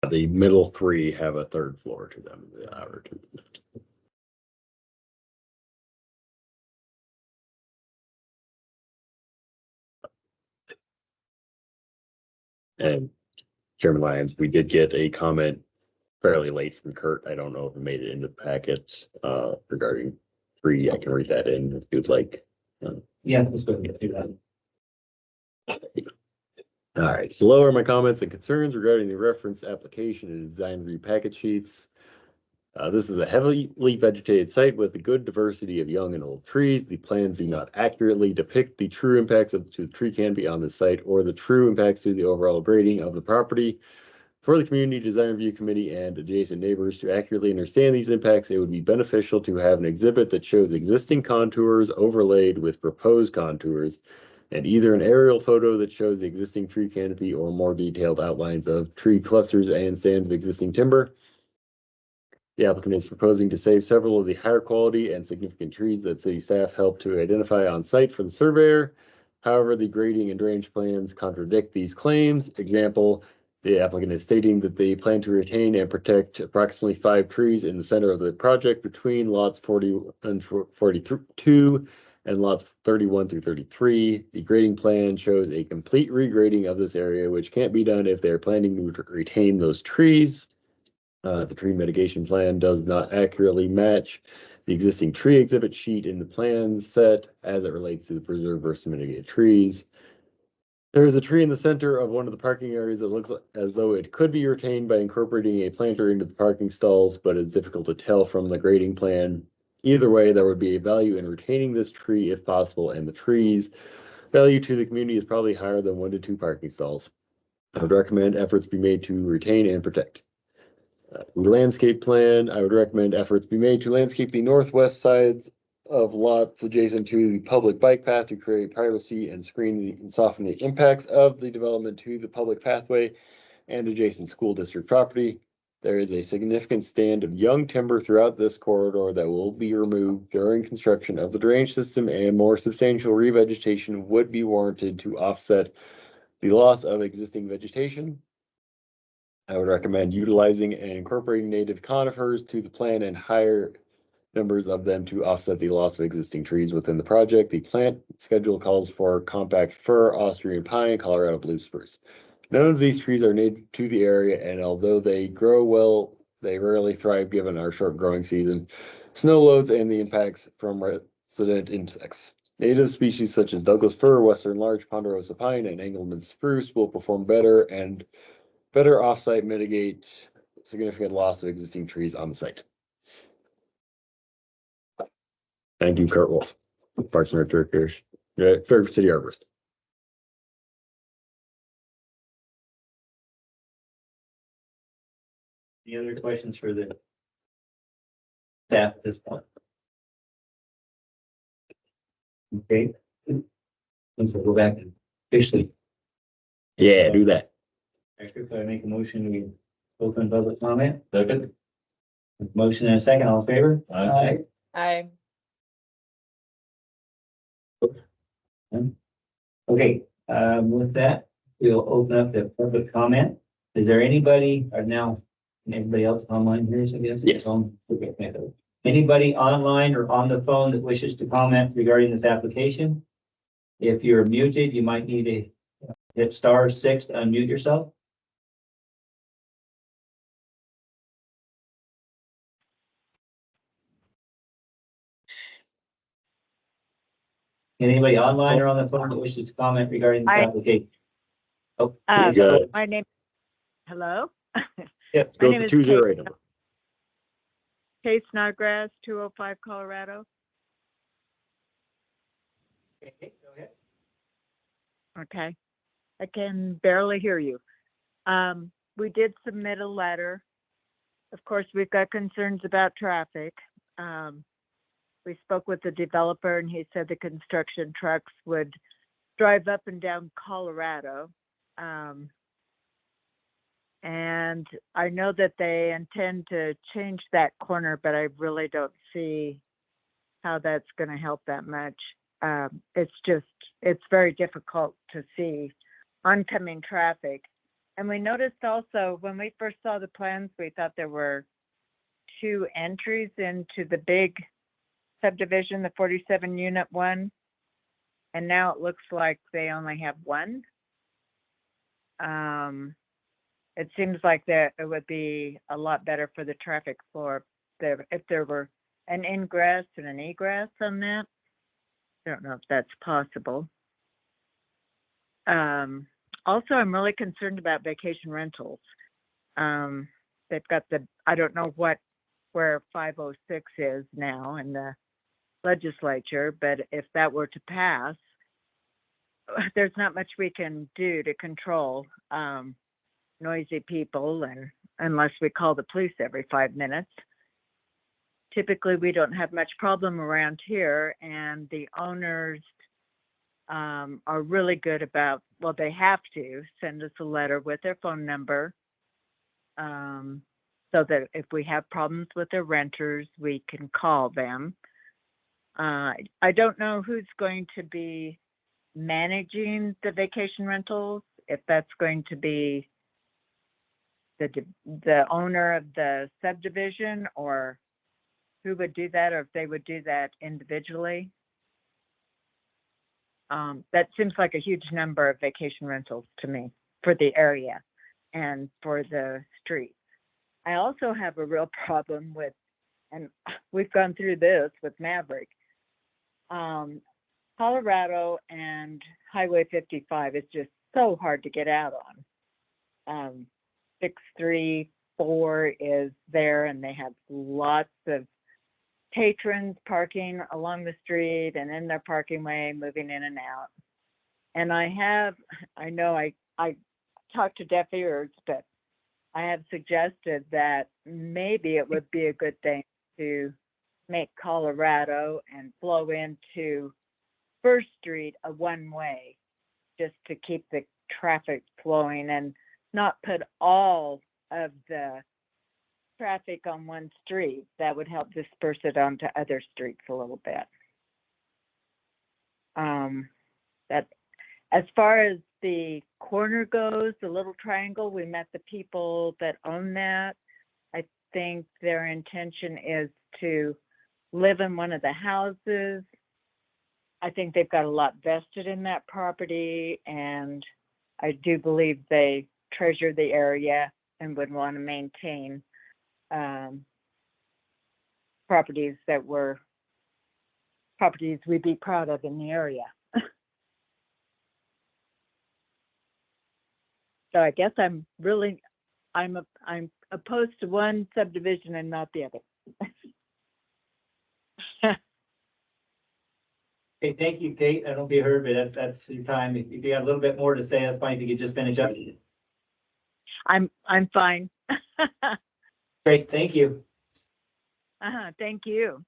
The middle three have a third floor to them. And Chairman Lyons, we did get a comment fairly late from Kurt. I don't know if it made it into the packet regarding 3. I can read that in if you'd like. Yeah, let's go ahead and do that. All right, so below are my comments and concerns regarding the reference application and design review packet sheets. This is a heavily vegetated site with a good diversity of young and old trees. The plans do not accurately depict the true impacts to the tree canopy on the site or the true impacts to the overall grading of the property. For the Community Design Review Committee and adjacent neighbors to accurately understand these impacts, it would be beneficial to have an exhibit that shows existing contours overlaid with proposed contours, and either an aerial photo that shows the existing tree canopy or more detailed outlines of tree clusters and stands of existing timber. The applicant is proposing to save several of the higher quality and significant trees that city staff helped to identify on site for the surveyor. However, the grading and drainage plans contradict these claims. Example, the applicant is stating that they plan to retain and protect approximately 5 trees in the center of the project between lots 40 and 42 and lots 31 through 33. The grading plan shows a complete regrading of this area, which can't be done if they're planning to retain those trees. The tree mitigation plan does not accurately match the existing tree exhibit sheet in the plan set as it relates to the preserve versus mitigated trees. There is a tree in the center of one of the parking areas that looks as though it could be retained by incorporating a planter into the parking stalls, but it's difficult to tell from the grading plan. Either way, there would be a value in retaining this tree if possible, and the tree's value to the community is probably higher than 1 to 2 parking stalls. I would recommend efforts be made to retain and protect. Landscape plan, I would recommend efforts be made to landscape the northwest sides of lots adjacent to the public bike path to create privacy and screen and soften the impacts of the development to the public pathway and adjacent school district property. There is a significant stand of young timber throughout this corridor that will be removed during construction of the drainage system, and more substantial revegetation would be warranted to offset the loss of existing vegetation. I would recommend utilizing and incorporating native conifers to the plan and higher numbers of them to offset the loss of existing trees within the project. The plant schedule calls for compact fir, Austrian pine, Colorado blue spruce. None of these trees are native to the area, and although they grow well, they rarely thrive given our short growing season, snow loads, and the impacts from resident insects. Native species such as Douglas fir, western larch, ponderosa pine, and Engelmann spruce will perform better and better off-site mitigate significant loss of existing trees on the site. Thank you, Kurt Wolf, Parks and Recreation, Fairfield City Arborist. Any other questions for the staff at this point? Okay. Let's go back to officially. Yeah, do that. If I make a motion, we open public comment. Second. Motion and a second, all in favor? Aye. Aye. Okay, with that, we'll open up the public comment. Is there anybody, or now, anybody else online here, I guess? Yes. Okay. Anybody online or on the phone that wishes to comment regarding this application? If you're muted, you might need to hit *6 to unmute yourself. Anybody online or on the phone that wishes to comment regarding this application? Oh, My name. Hello. yeah, Let's go My with the name is 208 number. Kate Snodgrass, 205 Colorado. okay, go ahead. Okay. I can barely hear you. We did submit a letter. Of course, we've got concerns about traffic. We spoke with the developer and he said the construction trucks would drive up and down Colorado. And I know that they intend to change that corner, but I really don't see how that's going to help that much. It's very difficult to see oncoming traffic And we noticed also when we first saw the plans, we thought there were 2 entries into the big subdivision, the 47 unit one. And now it looks like they only have 1. It seems like that it would be a lot better for the traffic flow if there were an ingress and an egress on that. I don't know if that's possible. Also, I'm really concerned about vacation rentals. They've got I don't know where 506 is now in the legislature, but if that were to pass, there's not much we can do to control noisy people, and unless we call the police every 5 minutes. Typically, we don't have much problem around here, and the owners are really good about, well, they have to send us a letter with their phone number so that if we have problems with their renters, we can call them. I don't know who's going to be managing the vacation rentals, if that's going to be the owner of the subdivision, or who would do that, or if they would do that individually. That seems like a huge number of vacation rentals to me for the area and for the streets. I also have a real problem with, and we've gone through this with Maverick, Colorado and Highway 55 is just so hard to get out on. 634 is there, and they have lots of patrons parking along the street and in their parking way, moving in and out. And I know I talk to deaf ears, but I have suggested that maybe it would be a good thing to make Colorado and flow into First Street a one-way, just to keep the traffic flowing and not put all of the traffic on one street. That would help disperse it onto other streets a little bit. That, as far as the corner goes, the little triangle, we met the people that own that. I think their intention is to live in one of the houses. I think they've got a lot vested in that property, and I do believe they treasure the area and would want to maintain properties we'd be proud of in the area. So I guess I'm opposed to one subdivision and not the other. Okay, thank you, Kate. I don't be heard, but that's your time. If you have a little bit more to say, that's fine. If you could just finish up. I'm fine. Great, thank you. Thank you.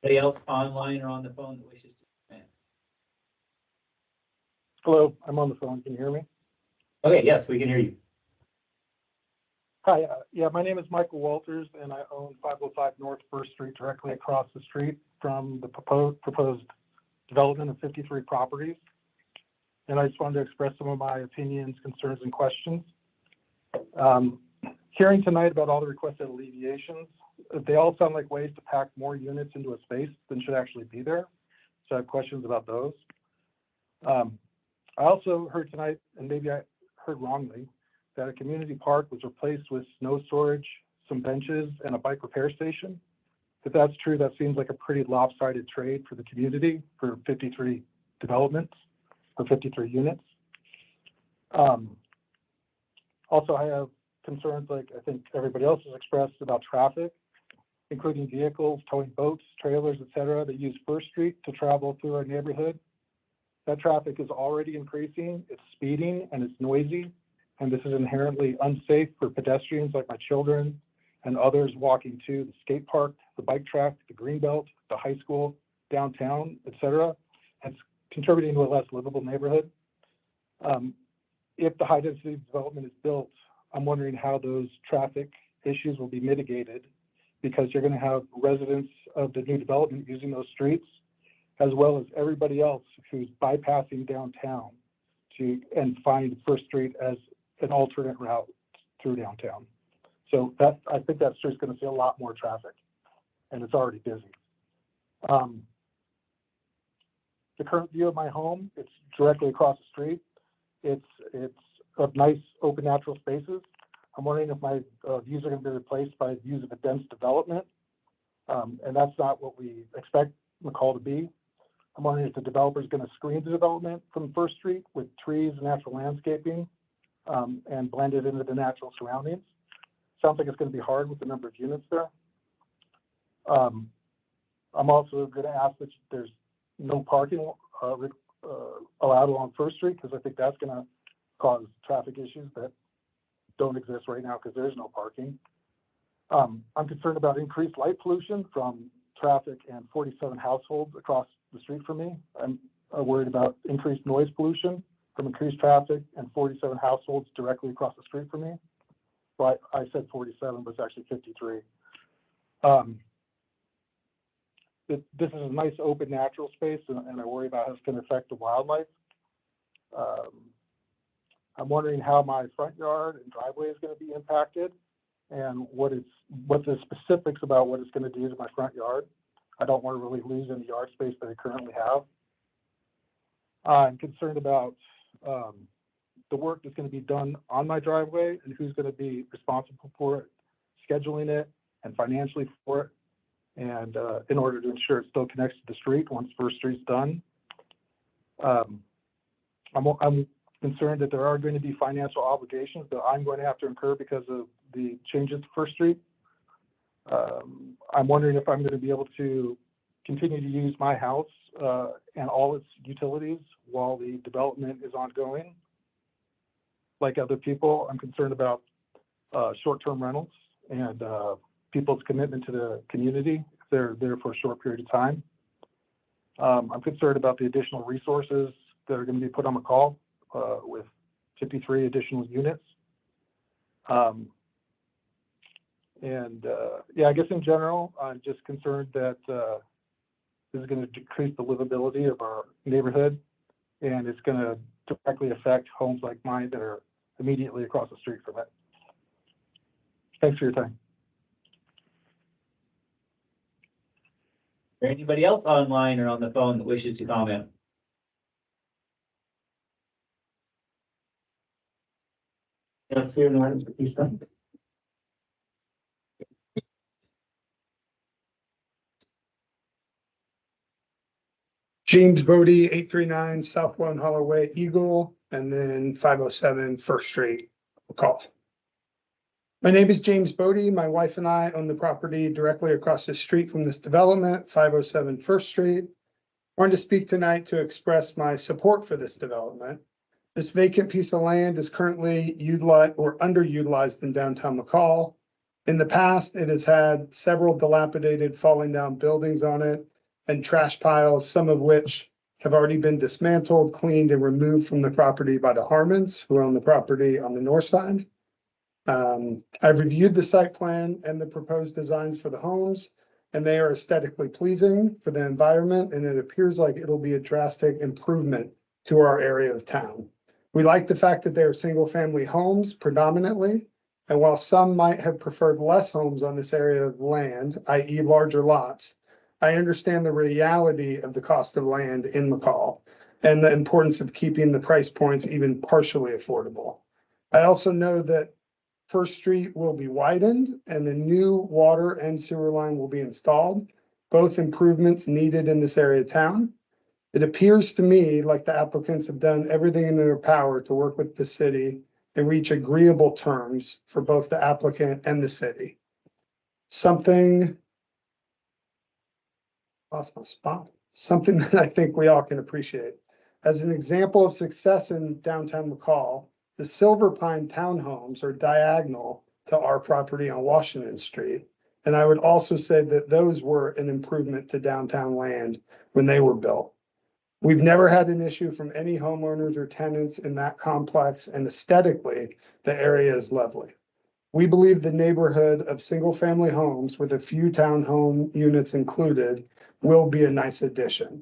Anybody else online or on the phone that wishes to comment? Hello, I'm on the phone. Can you hear me? Okay, yes, we can hear you. Hi, yeah, my name is Michael Walters, and I own 505 North First Street, directly across the street from the proposed development of 53 properties. And I just wanted to express some of my opinions, concerns, and questions. Hearing tonight about all the requested alleviations, they all sound like ways to pack more units into a space than should actually be there. So I have questions about those. I also heard tonight, and maybe I heard wrongly, that a community park was replaced with snow storage, some benches, and a bike repair station. If that's true, that seems like a pretty lopsided trade for the community for 53 developments, for 53 units. Also, I have concerns, like I think everybody else has expressed, about traffic, including vehicles towing boats, trailers, etc., that use First Street to travel through our neighborhood. That traffic is already increasing, it's speeding, and it's noisy, and this is inherently unsafe for pedestrians like my children and others walking to the skate park, the bike track, the greenbelt, the high school, downtown, etc. It's contributing to a less livable neighborhood. If the high density development is built, I'm wondering how those traffic issues will be mitigated, because you're going to have residents of the new development using those streets, as well as everybody else who's bypassing downtown and find First Street as an alternate route through downtown. So that, I think that street's gonna see a lot more traffic, and it's already busy. The current view of my home, it's directly across the street. It's of nice open natural spaces. I'm wondering if my views are gonna be replaced by views of a dense development. And that's not what we expect McCall to be. I'm wondering if the developer is gonna screen the development from First Street with trees and natural landscaping, and blend it into the natural surroundings. Sounds like it's gonna be hard with the number of units there. I'm also gonna ask that there's no parking allowed along First Street, because I think that's gonna cause traffic issues that don't exist right now because there's no parking. I'm concerned about increased light pollution from traffic and 47 households across the street from me. I'm worried about increased noise pollution from increased traffic and 47 households directly across the street from me. So I said 47, but it's actually 53. This is a nice open natural space, and I worry about how it's going to affect the wildlife. I'm wondering how my front yard and driveway is going to be impacted, and what the specifics about what it's going to do to my front yard. I don't want to really lose any yard space that I currently have. I'm concerned about the work that's going to be done on my driveway and who's going to be responsible for it, scheduling it, and financially for it, and in order to ensure it still connects to the street once First Street's done. I'm concerned that there are going to be financial obligations that I'm going to have to incur because of the changes to First Street. I'm wondering if I'm going to be able to continue to use my house and all its utilities while the development is ongoing. Like other people, I'm concerned about short-term rentals and people's commitment to the community if they're there for a short period of time. I'm concerned about the additional resources that are going to be put on McCall with 53 additional units. Yeah, I guess in general, I'm just concerned that this is going to decrease the livability of our neighborhood, and it's going to directly affect homes like mine that are immediately across the street from it. Thanks for your time. Is there anybody else online or on the phone that wishes to comment? Let's hear the James Bodie, 839 South Lone Hollow Way, Eagle, and then 507 First Street, McCall. My name is James Bodie. My wife and I own the property directly across the street from this development, 507 First Street. I wanted to speak tonight to express my support for this development. This vacant piece of land is currently utilized or underutilized in downtown McCall. In the past, it has had several dilapidated falling down buildings on it and trash piles, some of which have already been dismantled, cleaned, and removed from the property by the Harmons, who own the property on the north side. I've reviewed the site plan and the proposed designs for the homes, and they are aesthetically pleasing for the environment, and it appears like it'll be a drastic improvement to our area of town. We like the fact that they are single-family homes predominantly, and while some might have preferred less homes on this area of land, i.e. larger lots, I understand the reality of the cost of land in McCall and the importance of keeping the price points even partially affordable. I also know that First Street will be widened and a new water and sewer line will be installed, both improvements needed in this area of town. It appears to me like the applicants have done everything in their power to work with the city and reach agreeable terms for both the applicant and the city. Lost my spot. Something that I think we all can appreciate. As an example of success in downtown McCall, the Silver Pine townhomes are diagonal to our property on Washington Street. And I would also say that those were an improvement to downtown land when they were built. We've never had an issue from any homeowners or tenants in that complex, and aesthetically, the area is lovely. We believe the neighborhood of single-family homes with a few townhome units included will be a nice addition.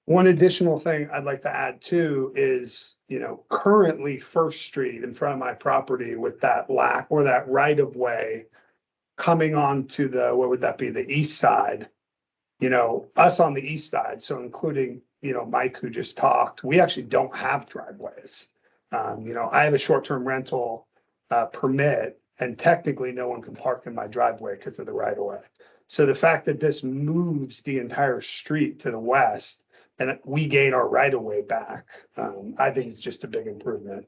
One additional thing I'd like to add too is, currently First Street in front of my property with that lack or that right of way coming on to the, what would that be, the east side? Us on the east side, so including, Mike who just talked, we actually don't have driveways. I have a short-term rental permit and technically no one can park in my driveway because of the right of way. So the fact that this moves the entire street to the west and we gain our right of way back, I think is just a big improvement.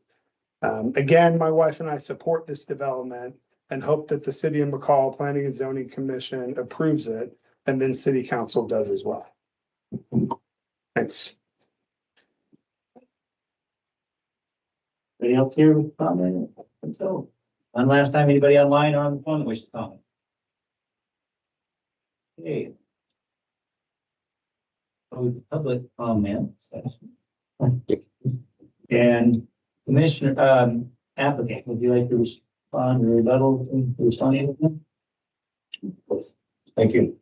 Again, my wife and I support this development and hope that the city of McCall Planning and Zoning Commission approves it, and then city council does as well. Thanks. Anybody else here with comment? So, one last time, anybody online or on the phone that wishes to comment? Okay. Public comment section. And Commissioner, applicant, would you like to respond or rebuttal to respond to anything? Please. Thank you.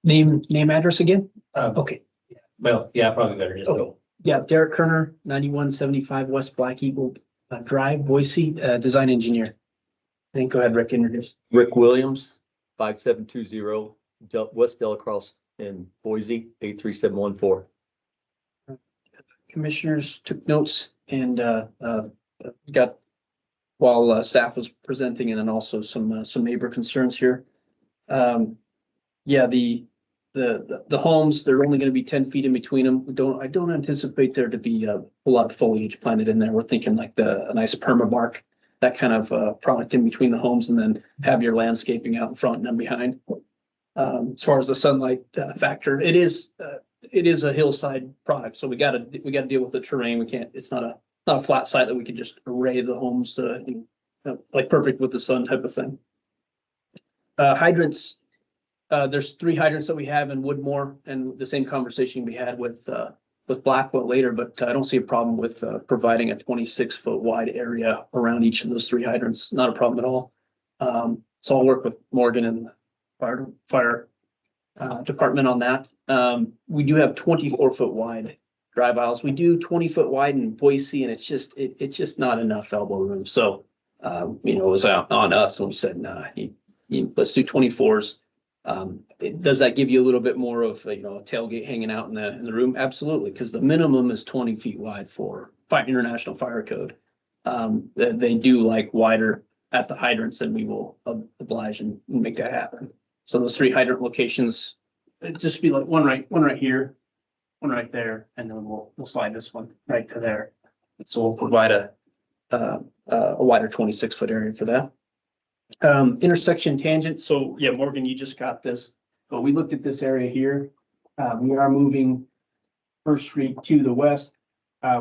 Name, address again? Okay. Well, yeah, probably better just go. Yeah, Derek Kerner, 9175 West Black Eagle Drive, Boise, design engineer. Then go ahead, Rick, introduce. Rick Williams, 5720 West Delacrosse in Boise, 83714. Commissioners took notes and got while staff was presenting, and then also some neighbor concerns here. Yeah, the homes, they're only going to be 10 feet in between them. I don't anticipate there to be a lot of foliage planted in there. We're thinking like a nice permabark, that kind of product in between the homes, and then have your landscaping out in front and then behind. As far as the sunlight factor, it is a hillside product, so we got to deal with the terrain. We can't. It's not a flat site that we can just array the homes like perfect with the sun type of thing. Hydrants. There's 3 hydrants that we have in Woodmore, and the same conversation we had with Blackwell later, but I don't see a problem with providing a 26-foot wide area around each of those 3 hydrants. Not a problem at all. So I'll work with Morgan and fire department on that. We do have 24-foot wide drive aisles. We do 20-foot wide in Boise, and it's just not enough elbow room. So it was on us when we said, nah, let's do 24s. Does that give you a little bit more of a tailgate hanging out in the room? Absolutely, because the minimum is 20 feet wide for International Fire Code. They do like wider at the hydrants, and we will oblige and make that happen. So those 3 hydrant locations, it'd just be like one right here, one right there, and then we'll slide this one right to there. So we'll provide a wider 26-foot area for that. Intersection tangent. So yeah, Morgan, you just got this, but we looked at this area here. We are moving First Street to the west.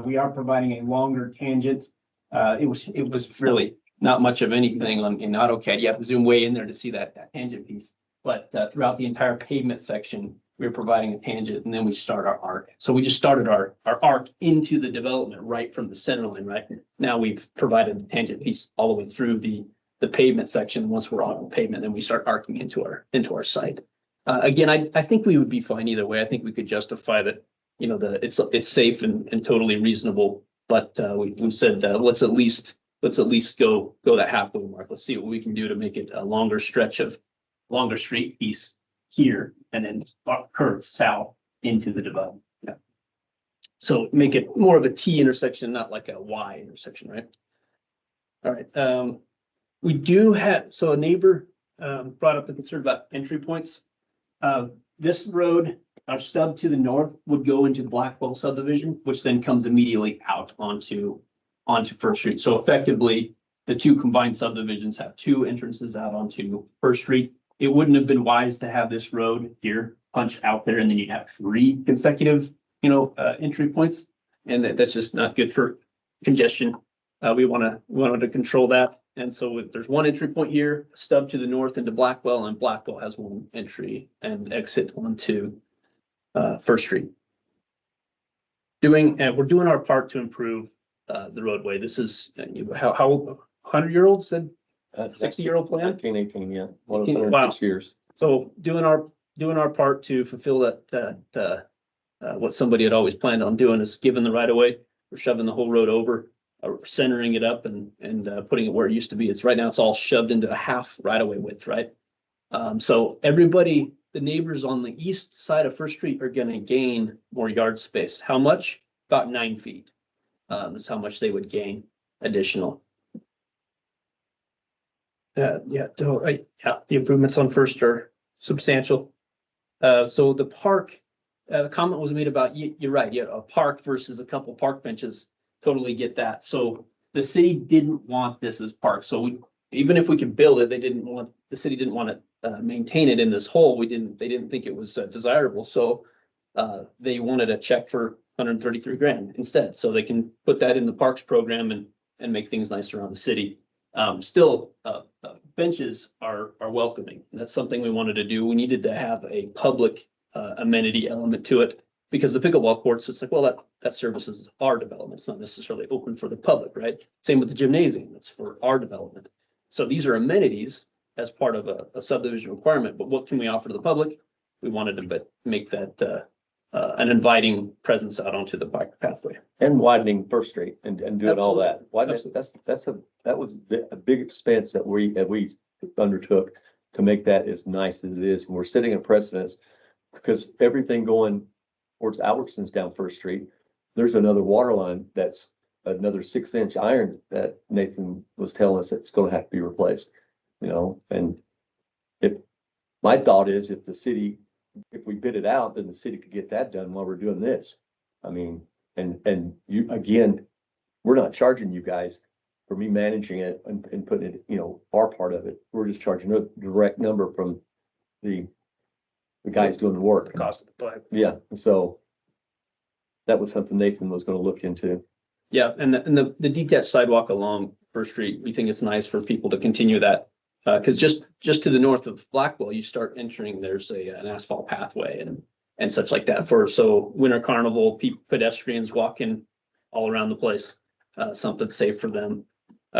We are providing a longer tangent. It was really not much of anything in AutoCAD. You have to zoom way in there to see that tangent piece. But throughout the entire pavement section, we're providing a tangent, and then we start our arc. So we just started our arc into the development right from the center line. Right now, we've provided the tangent piece all the way through the pavement section. Once we're on the pavement, then we start arcing into our site. Again, I think we would be fine either way. I think we could justify that, it's safe and totally reasonable. But we said let's at least go that halfway mark. Let's see what we can do to make it a longer street piece here, and then curve south into the development. Yeah. So make it more of a T intersection, not like a Y intersection, right? All right. We do have, so a neighbor brought up the concern about entry points. This road, our stub to the north, would go into the Blackwell subdivision, which then comes immediately out onto First Street. So effectively, the 2 combined subdivisions have 2 entrances out onto First Street. It wouldn't have been wise to have this road here punch out there, and then you'd have 3 consecutive, entry points, and that's just not good for congestion. We wanted to control that. And so there's 1 entry point here, stub to the north into Blackwell, and Blackwell has 1 entry and exit onto First Street. We're doing our part to improve the roadway. This is how 100-year-old said 60-year-old plan. 18, yeah, Wow. 106 years. So doing our part to fulfill that, what somebody had always planned on doing is giving the right of way. We're shoving the whole road over, centering it up and putting it where it used to be. It's right now, it's all shoved into a half right of way width, right? So everybody, the neighbors on the east side of First Street are gonna gain more yard space. How much? About 9 feet. Is how much they would gain additional. Yeah, right, yeah, the improvements on First are substantial. So the park, the comment was made about, you're right, yeah, a park versus a couple park benches, totally get that. So the city didn't want this as park, so even if we could build it, the city didn't want to maintain it in this hole. They didn't think it was desirable, so they wanted a check for 133 grand instead, so they can put that in the parks program and make things nice around the city. Still, benches are welcoming. That's something we wanted to do. We needed to have a public amenity element to it, because the pickleball courts, it's like, well, that services our development. It's not necessarily open for the public, right? Same with the gymnasium. It's for our development. So these are amenities as part of a subdivision requirement, but what can we offer to the public? We wanted to make that an inviting presence out onto the bike pathway. And widening First Street and doing all that. Absolutely. That was a big expense that we undertook to make that as nice as it is. And we're setting a precedence because everything going towards Albertson's down First Street, there's another water line that's another 6-inch iron that Nathan was telling us it's going to have to be replaced, you know, and my thought is if we bid it out, then the city could get that done while we're doing this. I mean, and you, again, we're not charging you guys for me managing it and putting it, you know, our part of it. We're just charging a direct number from the guys doing the work. The cost of the pipe. Yeah, so that was something Nathan was gonna look into. Yeah, and the detached sidewalk along First Street, we think it's nice for people to continue that. Because just to the north of Blackwell, you start entering, there's an asphalt pathway and such like that so Winter Carnival, pedestrians walking all around the place, something safe for them.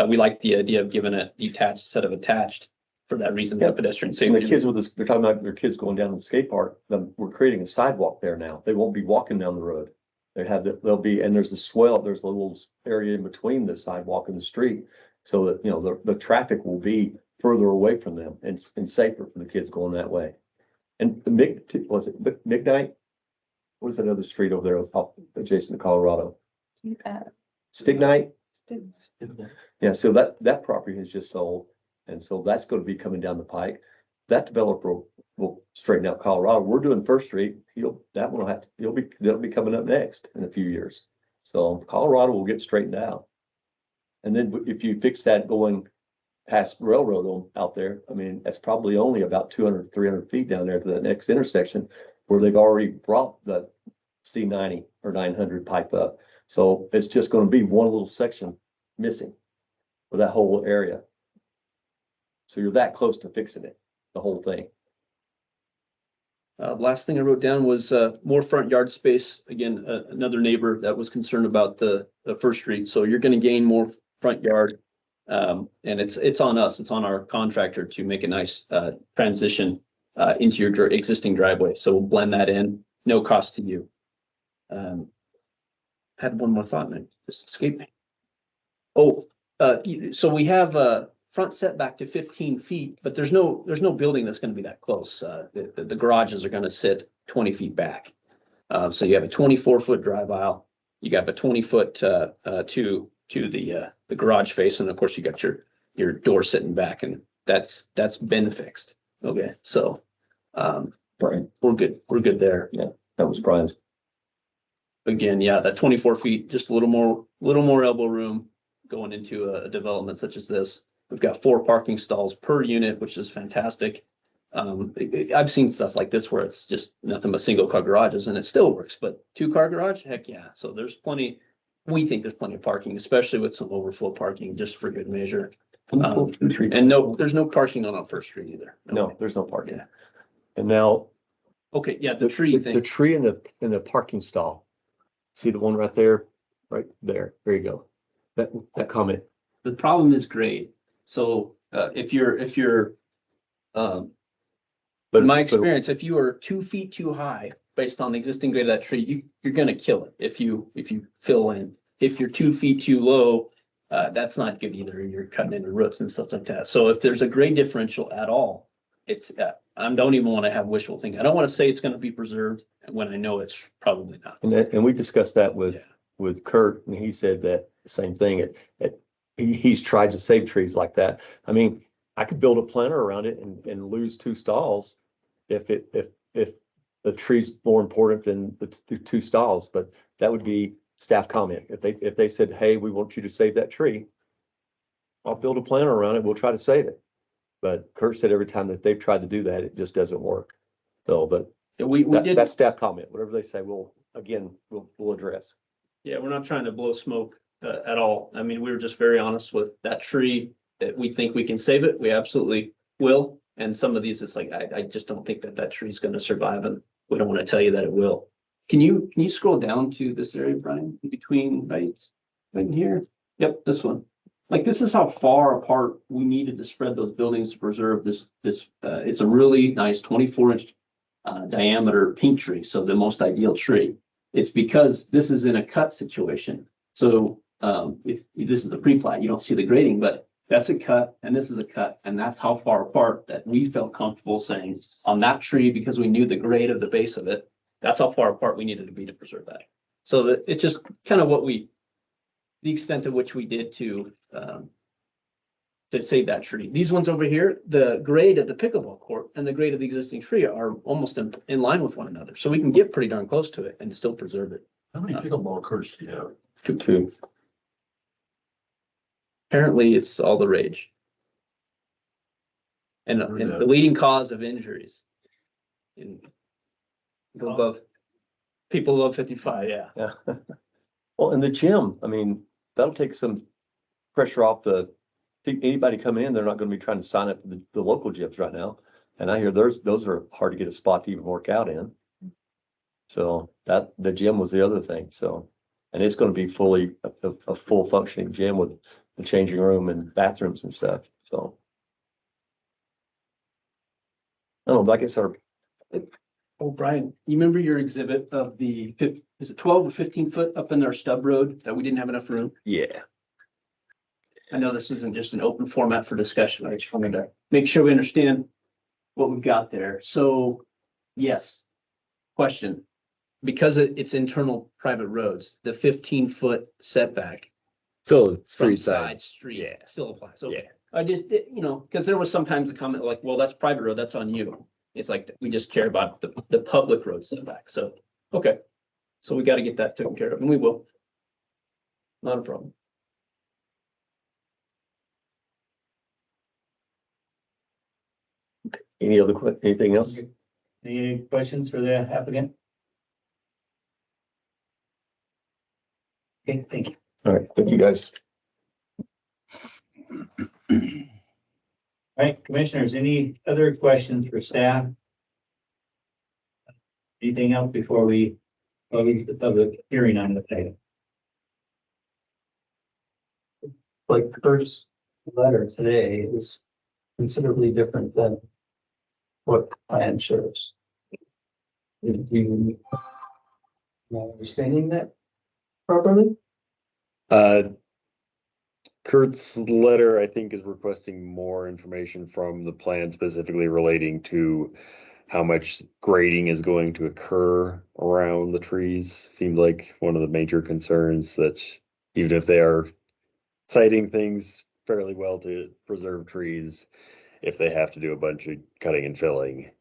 We like the idea of giving it detached instead of attached for that reason, Yeah. the pedestrian And safety. the kids with this, they're talking about their kids going down to the skate park, we're creating a sidewalk there now. They won't be walking down the road. They'll be, and there's a little area in between the sidewalk and the street. So that, you know, the traffic will be further away from them and safer for the kids going that way. And was it Midnight? What is that other street over there adjacent to Colorado? Stignite? Yeah, so that property has just sold. And so that's going to be coming down the pike. That developer will straighten out Colorado. We're doing First Street. That'll be coming up next in a few years. So Colorado will get straightened out. And then if you fix that going past railroad out there, I mean, that's probably only about 200, 300 feet down there to the next intersection where they've already brought the C90 or 900 pipe up. So it's just going to be one little section missing for that whole area. So you're that close to fixing it, the whole thing. Last thing I wrote down was more front yard space. Again, another neighbor that was concerned about the First Street. So you're going to gain more front yard. And it's on us. It's on our contractor to make a nice transition into your existing driveway. So we'll blend that in, no cost to you. Had one more thought and it just escaped me. Oh, so we have a front setback to 15 feet, but there's no building that's going to be that close. The garages are going to sit 20 feet back. So you have a 24-foot drive aisle. You got a 20-foot to the garage face, and of course you got your door sitting back, and that's been fixed. Okay, so Right. we're good there. Yeah, that was Brian's. Again, yeah, that 24 feet, just a little more elbow room going into a development such as this. We've got 4 parking stalls per unit, which is fantastic. I've seen stuff like this where it's just nothing but single car garages and it still works, but 2-car garage, heck yeah. So we think there's plenty of parking, especially with some overflow parking, just for good measure. And there's no parking on First Street either. No, there's no parking. Yeah. And now. Okay, yeah, the tree thing. The tree in the parking stall. See the one right there? Right there. There you go. That comment. The problem is grade. So If you're, um, But in my but- experience, if you are 2 feet too high, based on the existing grade of that tree, you're gonna kill it if you fill in. If you're 2 feet too low, that's not good either. You're cutting into roots and stuff like that. So if there's a grade differential at all, it's, I don't even want to have wishful thinking. I don't want to say it's gonna be preserved when I know it's probably not. And we discussed that with Kurt, and he said that same thing. He's tried to save trees like that. I mean, I could build a planter around it and lose 2 stalls if the tree's more important than the 2 stalls, but that would be staff comment. If they said, hey, we want you to save that tree, I'll build a planter around it. We'll try to save it. But Kurt said every time that they've tried to do that, it just doesn't work. So, but We did. that's staff comment. Whatever they say, we'll address. Yeah, we're not trying to blow smoke at all. I mean, we were just very honest with that tree that we think we can save it. We absolutely will. And some of these, it's like, I just don't think that tree is going to survive, and we don't want to tell you that it will. Can you scroll down to this area, Brian, in between, right in here? Yep, this one. Like, this is how far apart we needed to spread those buildings to preserve this. It's a really nice 24-inch diameter pink tree, so the most ideal tree. It's because this is in a cut situation. So if this is a pre-plat, you don't see the grading, but that's a cut and this is a cut. And that's how far apart that we felt comfortable saying on that tree, because we knew the grade of the base of it, that's how far apart we needed to be to preserve that. So that it's just kind of the extent to which we did to save that tree. These ones over here, the grade of the pickleball court and the grade of the existing tree are almost in line with one another. So we can get pretty darn close to it and still preserve it. How many pickleball courts do you have? Two. Apparently, it's all the rage. And the leading cause of injuries. In people above 55, yeah. Yeah. Well, in the gym, I mean, that'll take some pressure off anybody coming in. They're not going to be trying to sign up for the local gyms right now. And I hear those are hard to get a spot to even work out in. So the gym was the other thing. So, and it's going to be fully a full functioning gym with the changing room and bathrooms and stuff. So. I don't know, like I said, Oh, Brian, you remember your exhibit of is it 12 or 15 foot up in our stub road that we didn't have enough room? yeah. I know this isn't just an open format for discussion. I just wanted to make sure we understand what we've got there. So, yes, question. Because it's internal private roads, the 15-foot setback So it's from street side side. street still applies. Okay. Yeah. I just, because there was sometimes a comment like, well, that's private road, that's on you. It's like, we just care about the public road setback. So, okay. So we got to get that taken care of, and we will. Not a problem. Anything else? Any questions for the applicant? Okay, thank you. All right, thank you guys. All right, commissioners, any other questions for staff? Anything else before we close the public hearing on the item? Like Kurt's letter today is considerably different than what plan shows. Do you understanding that properly? Kurt's letter, I think, is requesting more information from the plan specifically relating to how much grading is going to occur around the trees. Seemed like one of the major concerns, that even if they are citing things fairly well to preserve trees, if they have to do a bunch of cutting and filling,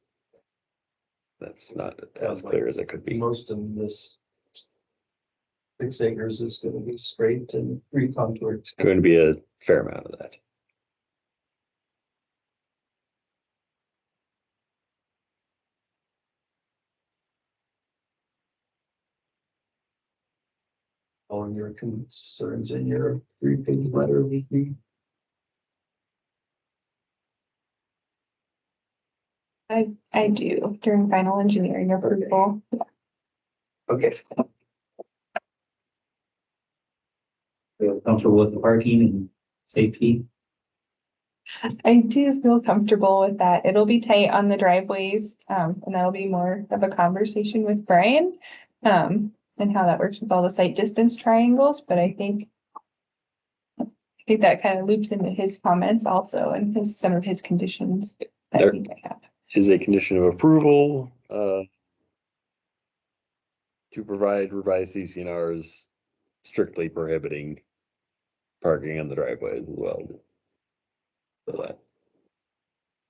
that's not as Sounds clear like as it could be. Most of this 6 acres is going to be scraped and recontoured. It's going to be a fair amount of that. All your concerns in your 3-page letter would be. I do during final engineering approval. Okay. Feel comfortable with the parking and safety? I do feel comfortable with that. It'll be tight on the driveways, and that'll be more of a conversation with Brian, and how that works with all the site distance triangles, but I think that kind of loops into his comments also and some of his conditions that There- he might have. Is a condition of approval, to provide revised CCNRs strictly prohibiting parking on the driveways as well. So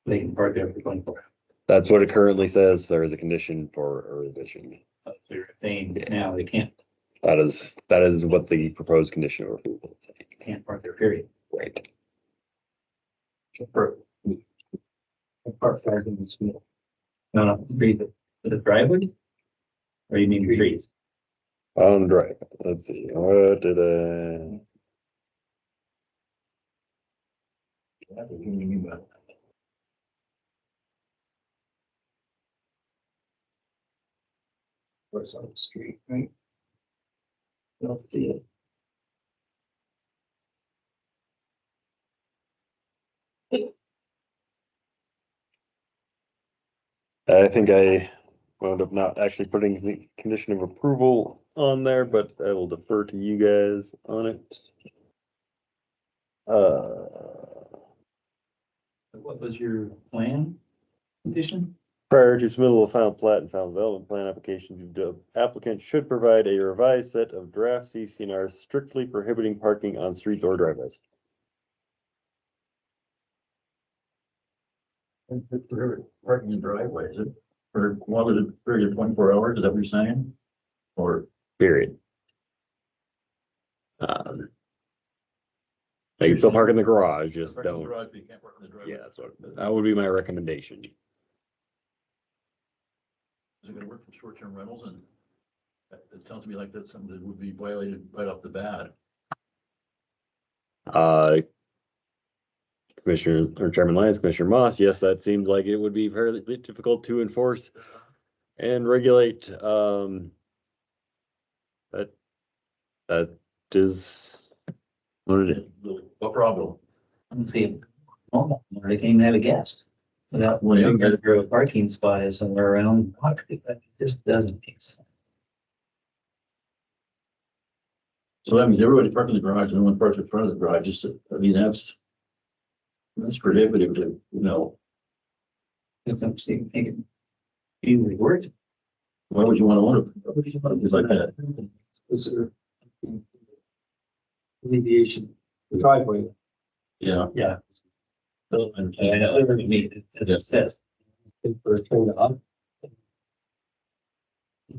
They can park there for 24 hours. that's what it currently says. There is a condition for a revision. They're saying now they can't That is what the proposed condition of approval is saying. park there, period. Right. For park parking in school. No, street, the driveway? Or you mean streets? On drive, let's see, what did I? Where's on the street, right? Don't see it. I think I wound up not actually putting the condition of approval on there, but I will defer to you guys on it. What was your plan condition? Prior to submittal of final plat and final development plan applications, the applicant should provide a revised set of draft CCNRs strictly prohibiting parking on streets or driveways. Parking in driveways, for what was it, period of 24 hours, is that what you're saying? Or, Period. They can still park in the garage, just park in the don't. garage, but you can't park in the driveway. Yeah, that would be my recommendation. Is it gonna work for short-term rentals? And it sounds to me like that's something that would be violated right off the bat. Commissioner or Chairman Lyons, Commissioner Moss, yes, that seems like it would be fairly difficult to enforce and regulate. That is what it is. What problem? I'm seeing, oh, they came and had a guest. Without, Well, yeah. where a parking spot is somewhere around, that just doesn't make sense. So that means everybody parking in the garage, no one parks in front of the garage, just, I mean, that's prohibitive to, Just don't see, make it easily worked. why would you want to own it? Why would you want to do like that? Is there alleviation, the driveway? Yeah. Yeah. So, and I know, I mean, it says, For a turn on.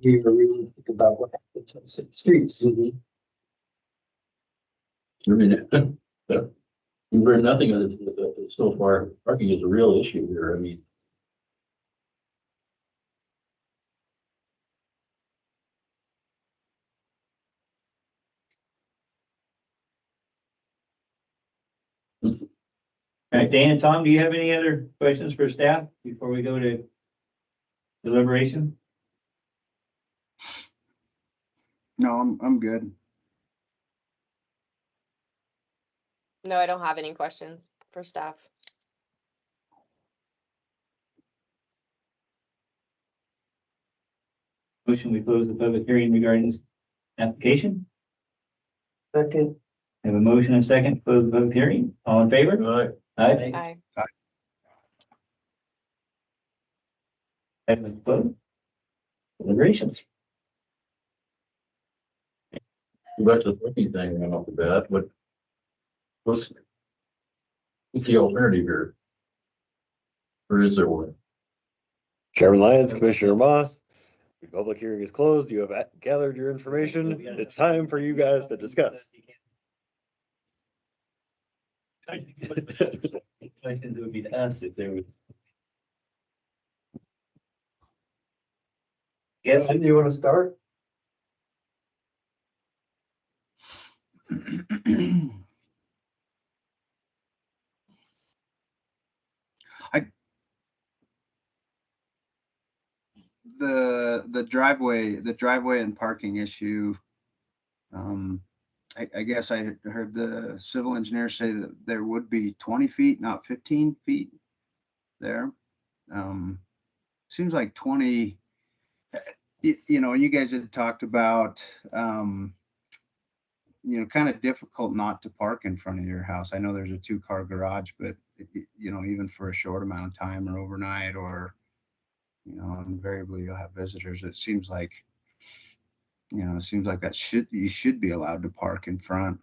We were realistic about what happens on city streets. I mean, you've heard nothing of this so far. Parking is a real issue here. I mean. all right, Dan and Tom, do you have any other questions for staff before we go to deliberation? No, I'm good. No, I don't have any questions for staff. Motion, we close the public hearing regarding this application. Second. Have a motion and a second, to close the public hearing. All in favor? Right. Aye. Aye. Have a vote. Deliberations. Back to the parking thing right off the bat, what's the alternative here? Or is there one? Chairman Lyons, Commissioner Moss, the public hearing is closed. You have gathered your information. It's time for you guys to discuss. Questions would be to us if there was. Yes, you want to start? The driveway and parking issue. I guess I heard the civil engineer say that there would be 20 feet, not 15 feet there. Seems like 20, you know, you guys had talked about, you know, kind of difficult not to park in front of your house. I know there's a 2-car garage, but you know, even for a short amount of time or overnight, or, you know, invariably you'll have visitors. It seems like, you know, it seems like you should be allowed to park in front.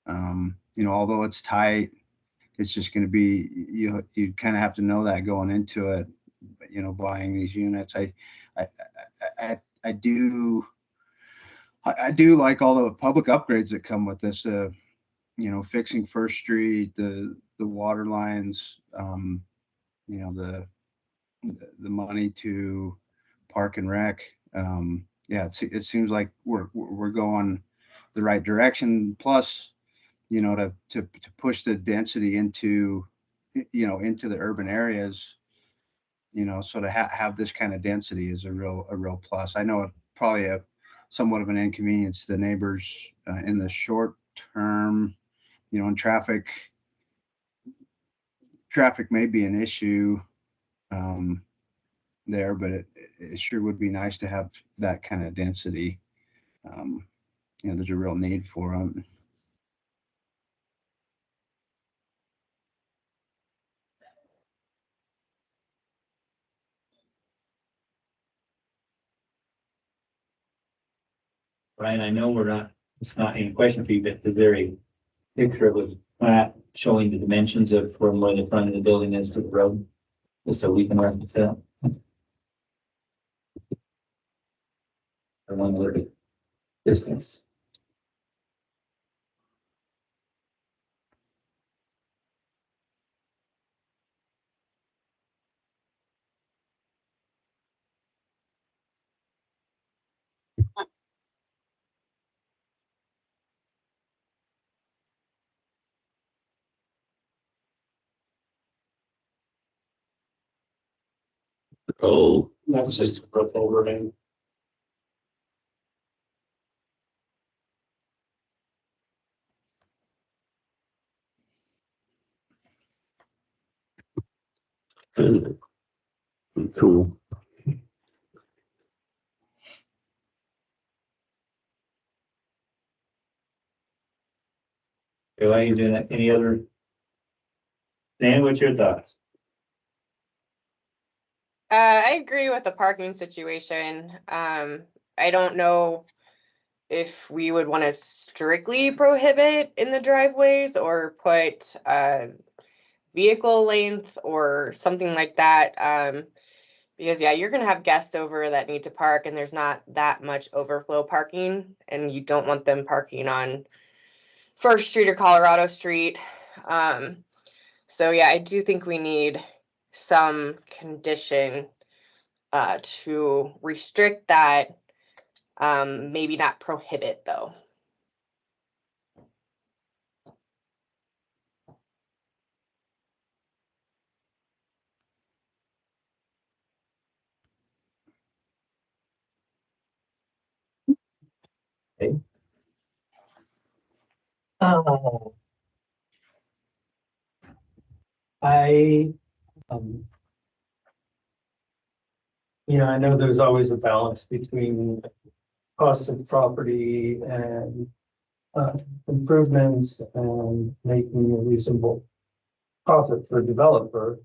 You know, although it's tight, it's just going to be, you kind of have to know that going into it, you know, buying these units. I do like all the public upgrades that come with this, you know, fixing First Street, the water lines, you know, the money to park and rec. Yeah, it seems like we're going the right direction. Plus, you know, to push the density into, you know, into the urban areas, you know, so to have this kind of density is a real plus. I know it probably somewhat of an inconvenience to the neighbors in the short term, you know, and traffic may be an issue there, but it sure would be nice to have that kind of density. You know, there's a real need for them. Brian, I know it's not any question for you, but is there a picture of a plat showing the dimensions of from where the front of the building is to the road? Just so we can reference that. I want to look at distance. Oh, That's just a rough overhang. cool. Okay, while you're doing that, any other? Dan, what's your thoughts? I agree with the parking situation. I don't know if we would want to strictly prohibit in the driveways or put vehicle length or something like that. Because yeah, you're gonna have guests over that need to park and there's not that much overflow parking and you don't want them parking on First Street or Colorado Street. So yeah, I do think we need some condition to restrict that, maybe not prohibit though. Oh. I, um, you know, I know there's always a balance between cost of property and improvements and making a reasonable profit for a developer,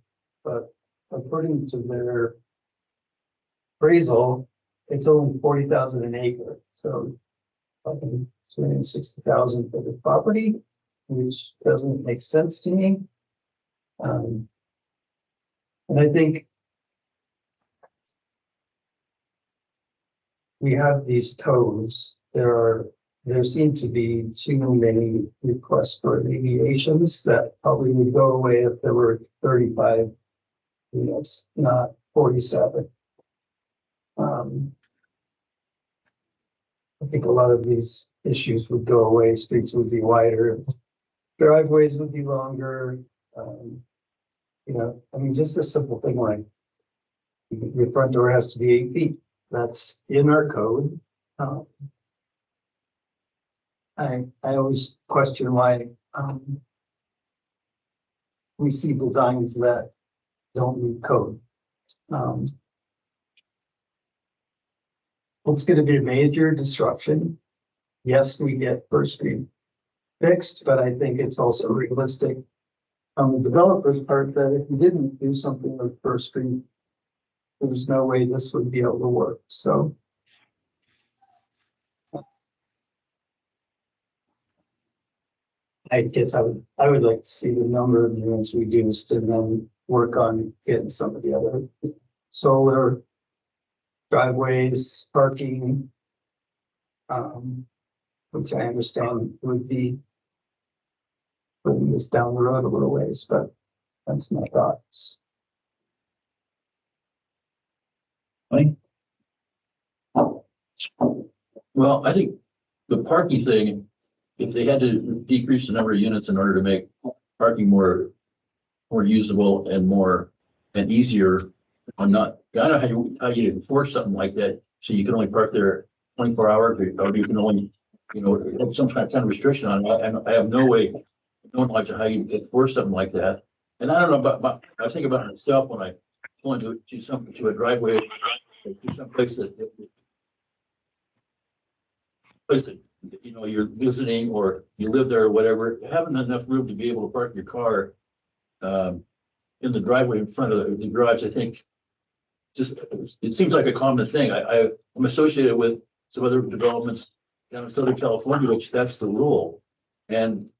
but according to their appraisal, it's only 40,000 an acre, so fucking 260,000 for the property, which doesn't make sense to me. And I think we have these tows. There seem to be too many requests for deviations that probably would go away if there were 35 units, not 47. I think a lot of these issues would go away, streets would be wider, driveways would be longer. You know, I mean, just a simple thing like your front door has to be 8 feet. That's in our code. I always question why, we see designs that don't meet code. Um, it's gonna be a major disruption. Yes, we get First Street fixed, but I think it's also realistic on the developer's part that if you didn't do something with First Street, there's no way this would be able to work, so. I guess I would like to see the number of units reduced and then work on getting some of the other solar driveways, parking. Which I understand would be putting this down the road a little ways, but that's my thoughts. Right? Well, I think the parking thing, if they had to decrease the number of units in order to make parking more usable and more and easier, I'm not, I don't know how you enforce something like that. So you can only park there 24 hours or you can only, have some kind of restriction on it. And I have no way, no knowledge of how you enforce something like that. And I don't know about, I think about it myself when I go into to a driveway, to some place that you're visiting or you live there or whatever, having enough room to be able to park your car in the driveway in front of the garage, I think just, it seems like a common thing. I'm associated with some other developments down in Southern California, which that's the rule. And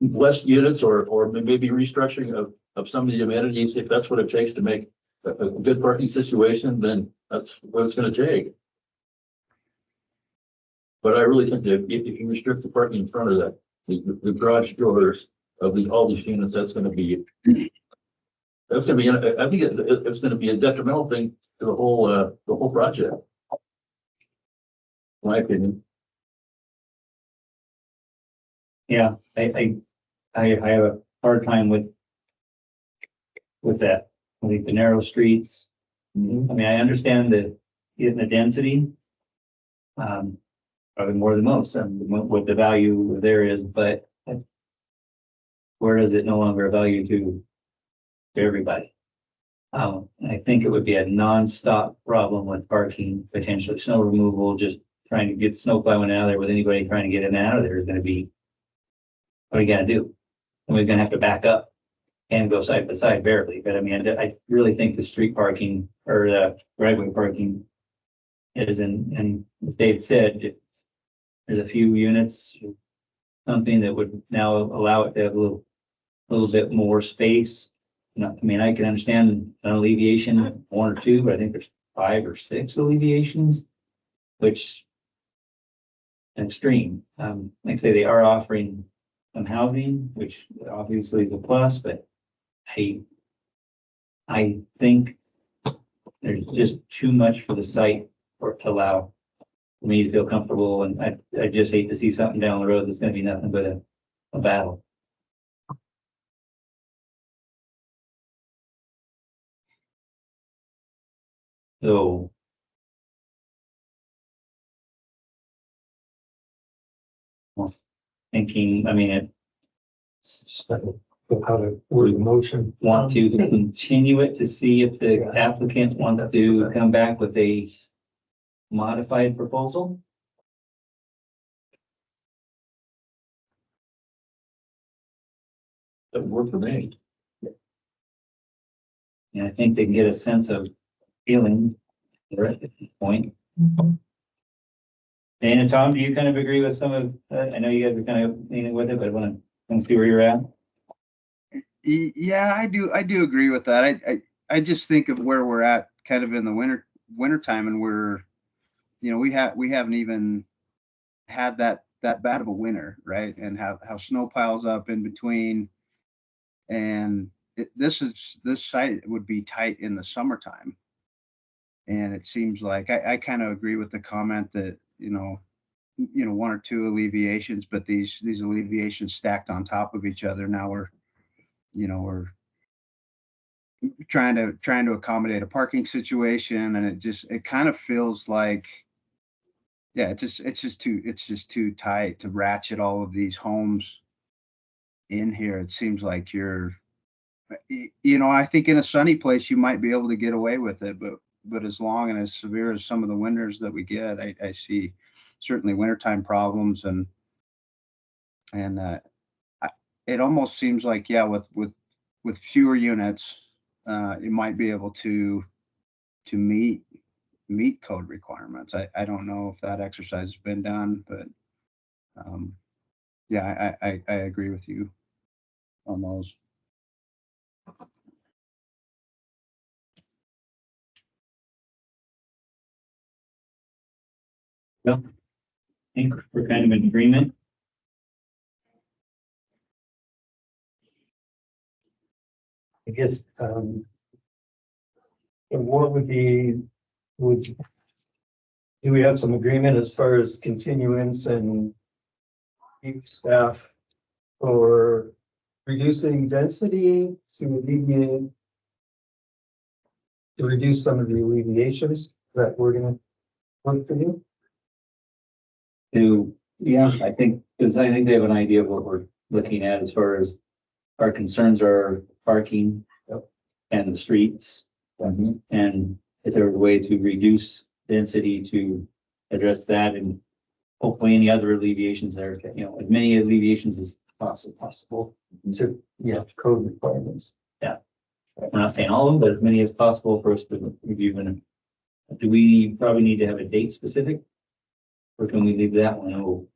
less units or maybe restructuring of some of the amenities, if that's what it takes to make a good parking situation, then that's what it's gonna take. But I really think that if you restrict the parking in front of the garage doors of all these units, I think it's gonna be a detrimental thing to the whole project. In my opinion. Yeah, I have a hard time with that. I think the narrow streets. I mean, I understand that getting the density. Probably more than most, what the value there is, but where is it no longer a value to everybody? I think it would be a nonstop problem with parking, potentially snow removal, just trying to get snow plowing out of there with anybody trying to get in and out of there is gonna be. What are you gonna do? And we're gonna have to back up and go side by side barely, but I mean, I really think the street parking or the driveway parking is and as Dave said, there's a few units, something that would now allow it to have a little bit more space. I mean, I can understand an alleviation, 1 or 2, but I think there's 5 or 6 alleviations, which extreme. Like I say, they are offering some housing, which obviously is a plus, but I think there's just too much for the site for it to allow me to feel comfortable, and I just hate to see something down the road that's gonna be nothing but a battle. So. I was thinking, I mean, How to word the motion. want to continue it to see if the applicant wants to come back with a modified proposal. That would work for me. And I think they can get a sense of feeling at this point. And Tom, do you kind of agree with some of, I know you guys are kind of leaning with it, but I want to see where you're at. Yeah, I do agree with that. I just think of where we're at kind of in the winter time, and we haven't even had that bad of a winter, right? And how snow piles up in between. And this site would be tight in the summertime. And it seems like I kind of agree with the comment that, 1 or 2 alleviations, but these alleviations stacked on top of each other. Now we're trying to accommodate a parking situation, and it kind of feels like Yeah, it's just too tight to ratchet all of these homes in here. It seems like you know, I think in a sunny place, you might be able to get away with it, but as long and as severe as some of the winters that we get, I see certainly wintertime problems and it almost seems like, yeah, with fewer units, you might be able to meet code requirements. I don't know if that exercise has been done, but yeah, I agree with you on those. I think we're kind of in agreement. I guess, and what would be, do we have some agreement as far as continuance and keep staff for reducing density to alleviate, to reduce some of the alleviations that we're gonna work for you? Yeah, I think, because I think they have an idea of what we're looking at as far as our concerns are parking and the streets. And if there was a way to reduce density to address that and hopefully any other alleviations there, you know, as many alleviations as possible. To, yeah, code requirements. We're not saying all of them, but as many as possible for us to review. And do we probably need to have a date specific? Or can we leave that one? Oh,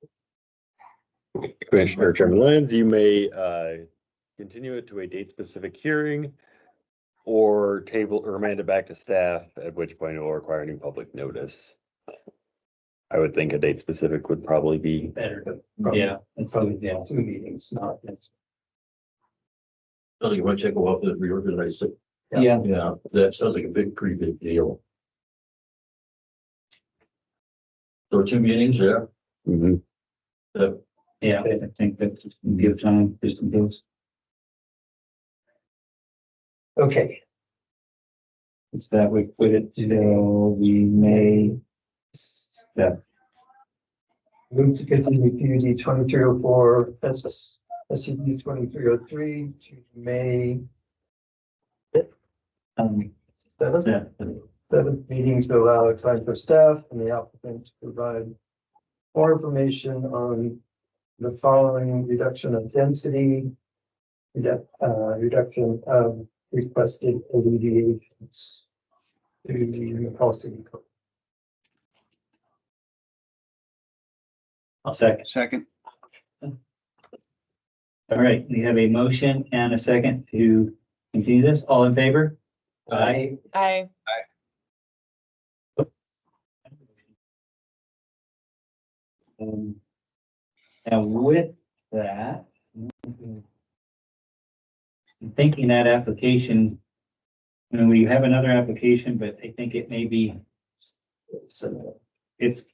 Commissioner Chairman Lyons, you may continue it to a date-specific hearing or table or remand it back to staff, at which point it will require new public notice. I would think a date-specific would probably be better. Yeah, It's probably, yeah, 2 meetings, not next. So you might take a while to reorganize it. Yeah. Yeah, that sounds like a pretty big deal. So 2 meetings, yeah. Mhm. Yeah, I think that's give time just in case. Okay, If that we put it to, we may. Step. move to continue PUD 2304, SCD 2303 to May Um, 7th. yeah, 7th meeting to allow time for staff and the applicant to provide more information on the following: reduction of density, reduction of requested alleviations to the McCall City Code. I'll second. Second, All right, we have a motion and a second to continue this. All in favor? Aye. I, And with that, I'm thinking that application, I mean, we have another application, but I think it may be, so it's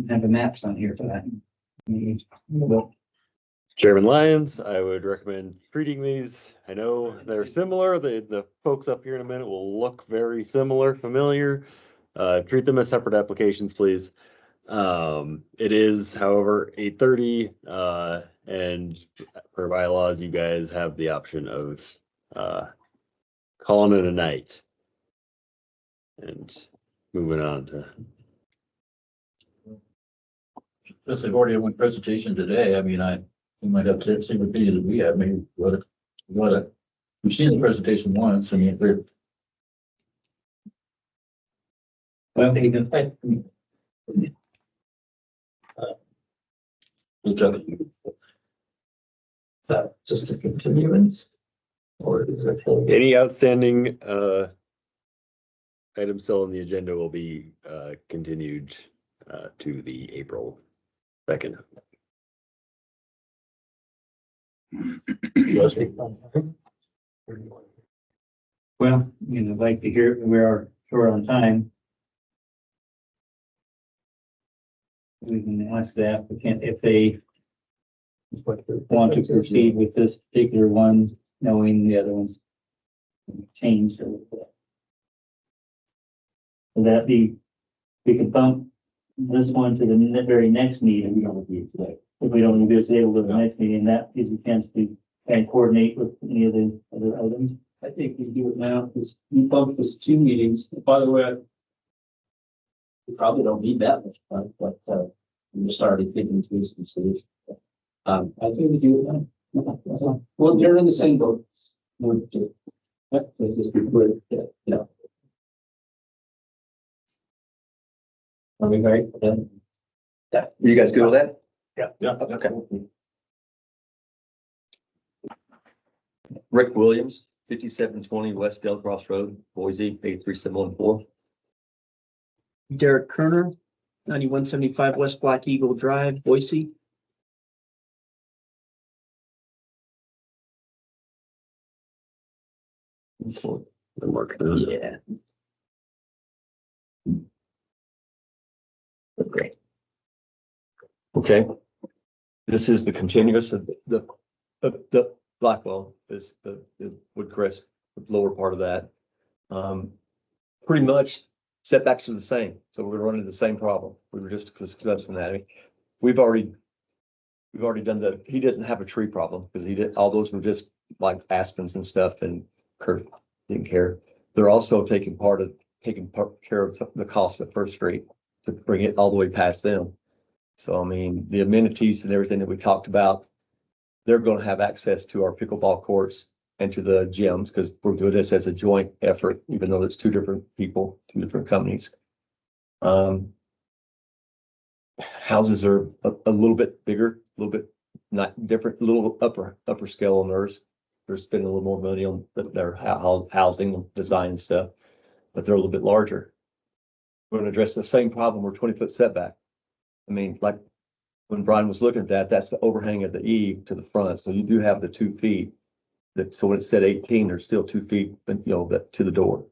have the maps on here for that. Chairman Lyons, I would recommend treating these. I know they're similar. The folks up here in a minute will look very similar, familiar. Treat them as separate applications, please. It is, however, 8:30, and per bylaws, you guys have the option of calling it a night and moving on to. Since they've already had one presentation today, I mean, we might have to see what opinion that we have, maybe we've seen the presentation once, I mean, we're. Well, they can, Just a continuance? Or is it? Any outstanding items still on the agenda will be continued to the April 2nd. well, you know, I'd like to hear, we are short on time. We can ask the applicant if they want to proceed with this particular one, knowing the other ones changed a little bit. Would that be, we could bump this one to the very next meeting, we don't do it today. If we don't do this today, we'll go to the next meeting, that gives you a chance to kind of coordinate with any of the other items. I think we do it now, because we bumped this 2 meetings. By the way, We probably don't need that much time, but, we just started thinking through some solutions. I think we do it now. Well, they're in the same boat. Let's just be clear, yeah. Are we right? Yeah. You guys good with that? Yeah. Okay. Rick Williams, 5720 West Del Cross Road, Boise, 83714. Derek Kerner, 9175 West Black Eagle Drive, Boise. Yeah. Okay. Okay. This is the continuous of the Blackwell is the Woodcrest, the lower part of that. Pretty much setbacks are the same, so we're gonna run into the same problem. We were just discussing that. We've already done he doesn't have a tree problem because all those were just like aspens and stuff, and Kurt didn't care. They're also taking care of the cost of First Street to bring it all the way past them. So, I mean, the amenities and everything that we talked about, they're going to have access to our pickleball courts and to the gyms because we're doing this as a joint effort, even though it's 2 different people, 2 different companies. Houses are a little bit bigger, a little bit not different, a little upper scale on theirs. They're spending a little more money on their housing design and stuff, but they're a little bit larger. We're going to address the same problem. We're 20-foot setback. I mean, like when Brian was looking at that, that's the overhang of the eave to the front. So you do have the 2 feet. So when it said 18, there's still 2 feet, to the door.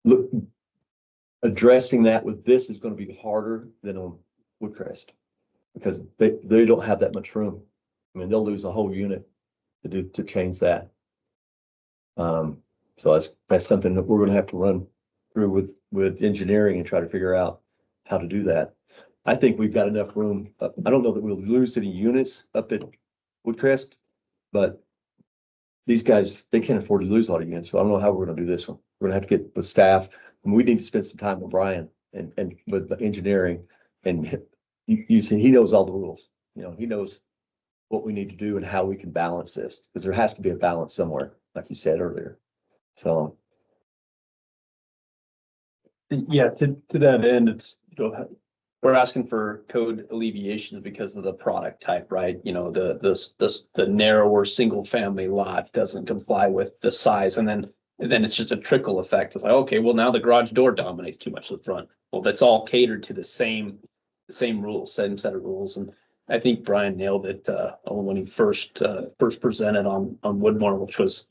Look, addressing that with this is going to be harder than on Woodcrest because they don't have that much room. I mean, they'll lose a whole unit to change that. So that's something that we're going to have to run through with engineering and try to figure out how to do that. I think we've got enough room. I don't know that we'll lose any units up at Woodcrest, but these guys, they can't afford to lose a lot of units. So I don't know how we're going to do this one. We're going to have to get the staff, and we need to spend some time with Brian and with the engineering, and he knows all the rules. He knows what we need to do and how we can balance this, because there has to be a balance somewhere, like you said earlier. So. Yeah, to that end, it's, we're asking for code alleviations because of the product type, right? The narrower single family lot doesn't comply with the size, and then it's just a trickle effect. It's like, okay, well, now the garage door dominates too much of the front. Well, that's all catered to the same rules, same set of rules. And I think Brian nailed it when he first presented on Woodmore, which was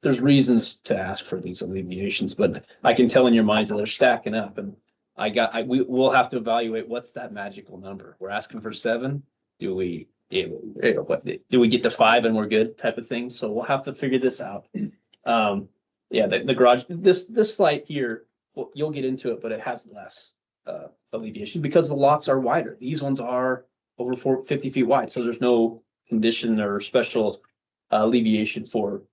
there's reasons to ask for these alleviations, but I can tell in your minds that they're stacking up, and we'll have to evaluate what's that magical number. We're asking for 7. Do we get to 5 and we're good type of thing? So we'll have to figure this out. Yeah, the garage, this site here, well, you'll get into it, but it has less alleviation because the lots are wider. These ones are over 50 feet wide, so there's no condition or special alleviation for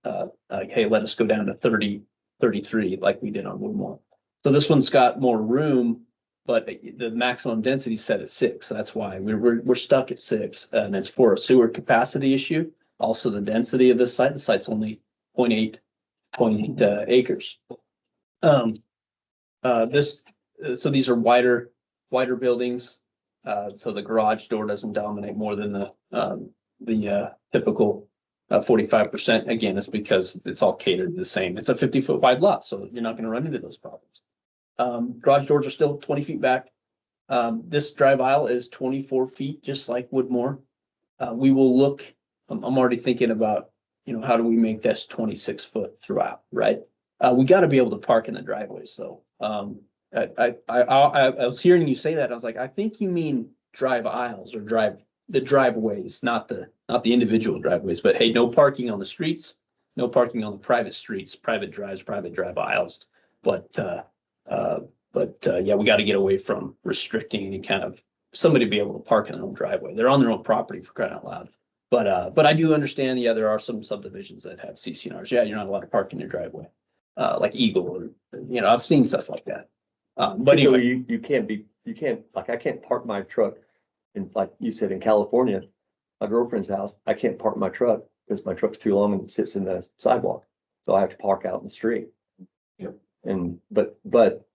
hey, let us go down to 33 like we did on Woodmore. So this one's got more room, but the maximum density is set at 6. So that's why we're stuck at 6, and it's for a sewer capacity issue. Also, the density of this site, the site's only 0.8 acres. So these are wider buildings. So the garage door doesn't dominate more than the typical 45%. Again, it's because it's all catered the same. It's a 50-foot wide lot, so you're not going to run into those problems. Garage doors are still 20 feet back. This drive aisle is 24 feet, just like Woodmore. We will look, I'm already thinking about, how do we make this 26 foot throughout, right? We got to be able to park in the driveways. So I was hearing you say that. I was like, I think you mean drive aisles or the driveways, not the individual driveways, but hey, no parking on the streets, no parking on the private streets, private drive aisles. But But yeah, we got to get away from restricting any kind of somebody to be able to park in their own driveway. They're on their own property for crying out loud. But I do understand, yeah, there are some subdivisions that have CCNRs. Yeah, you're not allowed to park in your driveway. Like Eagle or, I've seen stuff like that. But anyway, Typically, you can't, like, I can't park my truck in, like you said, in California, my girlfriend's house, I can't park my truck because my truck's too long and it sits in the sidewalk. So I have to park out in the street. Yep. And, but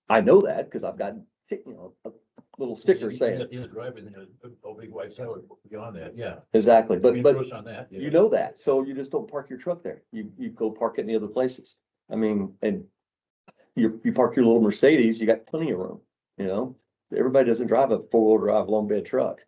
I know that because I've got, a little sticker saying, In the driveway, then a big white cell beyond that, yeah. exactly, but Reinforce on that, yeah. you know that, so you just don't park your truck there. You go park it in the other places. I mean, and you park your little Mercedes, you got plenty of room, Everybody doesn't drive a four-wheel drive long bed truck.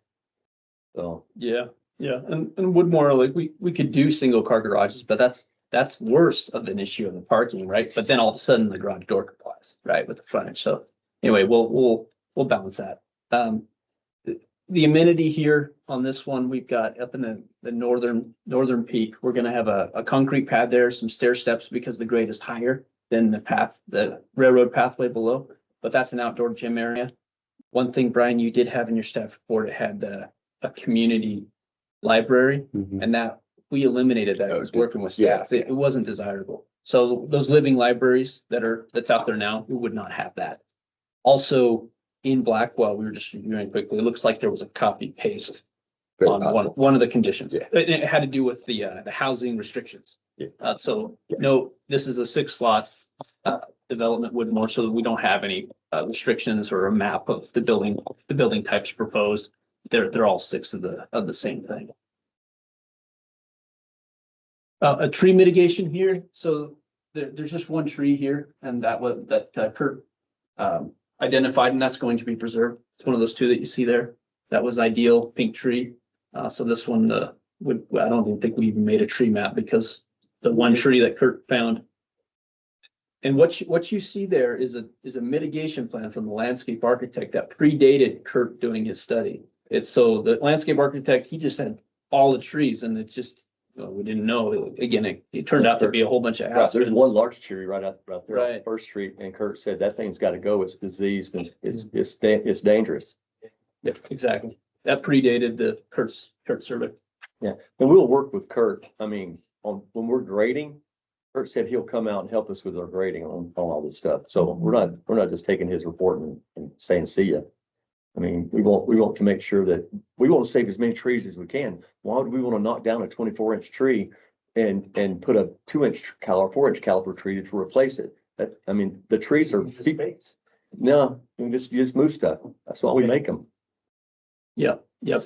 So, yeah, and Woodmore, like we could do single car garages, but that's worse of an issue of the parking, right? But then all of a sudden the garage door complies, right, with the frontage. So anyway, we'll balance that. The amenity here on this one, we've got up in the northern peak, we're gonna have a concrete pad there, some stair steps because the grade is higher than the railroad pathway below, but that's an outdoor gym area. One thing, Brian, you did have in your staff report, it had a community library, and that we eliminated that. I was working with staff. It wasn't desirable. So those living libraries that's out there now, we would not have that. Also in Blackwell, we were just reviewing quickly, it looks like there was a copy paste on one of the conditions. Yeah. It had to do with the housing restrictions. Yeah. No, this is a 6-slot development Woodmore, so that we don't have any restrictions or a map of the building types proposed. They're all 6 of the same thing. A tree mitigation here. So there's just one tree here, and that Kurt identified, and that's going to be preserved. It's one of those 2 that you see there. That was ideal pink tree. So this one I don't even think we even made a tree map because the one tree that Kurt found. And what you see there is a mitigation plan from the landscape architect that predated Kurt doing his study. It's so the landscape architect, he just had all the trees, and it just, we didn't know. Again, it turned out to be a whole bunch of there's aspens. one large tree right there on Right. First Street, and Kurt said that thing's got to go. It's diseased and it's dangerous. Yeah, exactly. That predated the Kurt survey. Yeah, and we'll work with Kurt. I mean, when we're grading, Kurt said he'll come out and help us with our grading on all this stuff. So we're not just taking his report and saying, see ya. I mean, we want to make sure that we want to save as many trees as we can. Why would we want to knock down a 24-inch tree and put a 2-inch or 4-inch caliper tree to replace it? I mean, the trees are, no, you just move stuff. That's why we make them. Yeah, yep.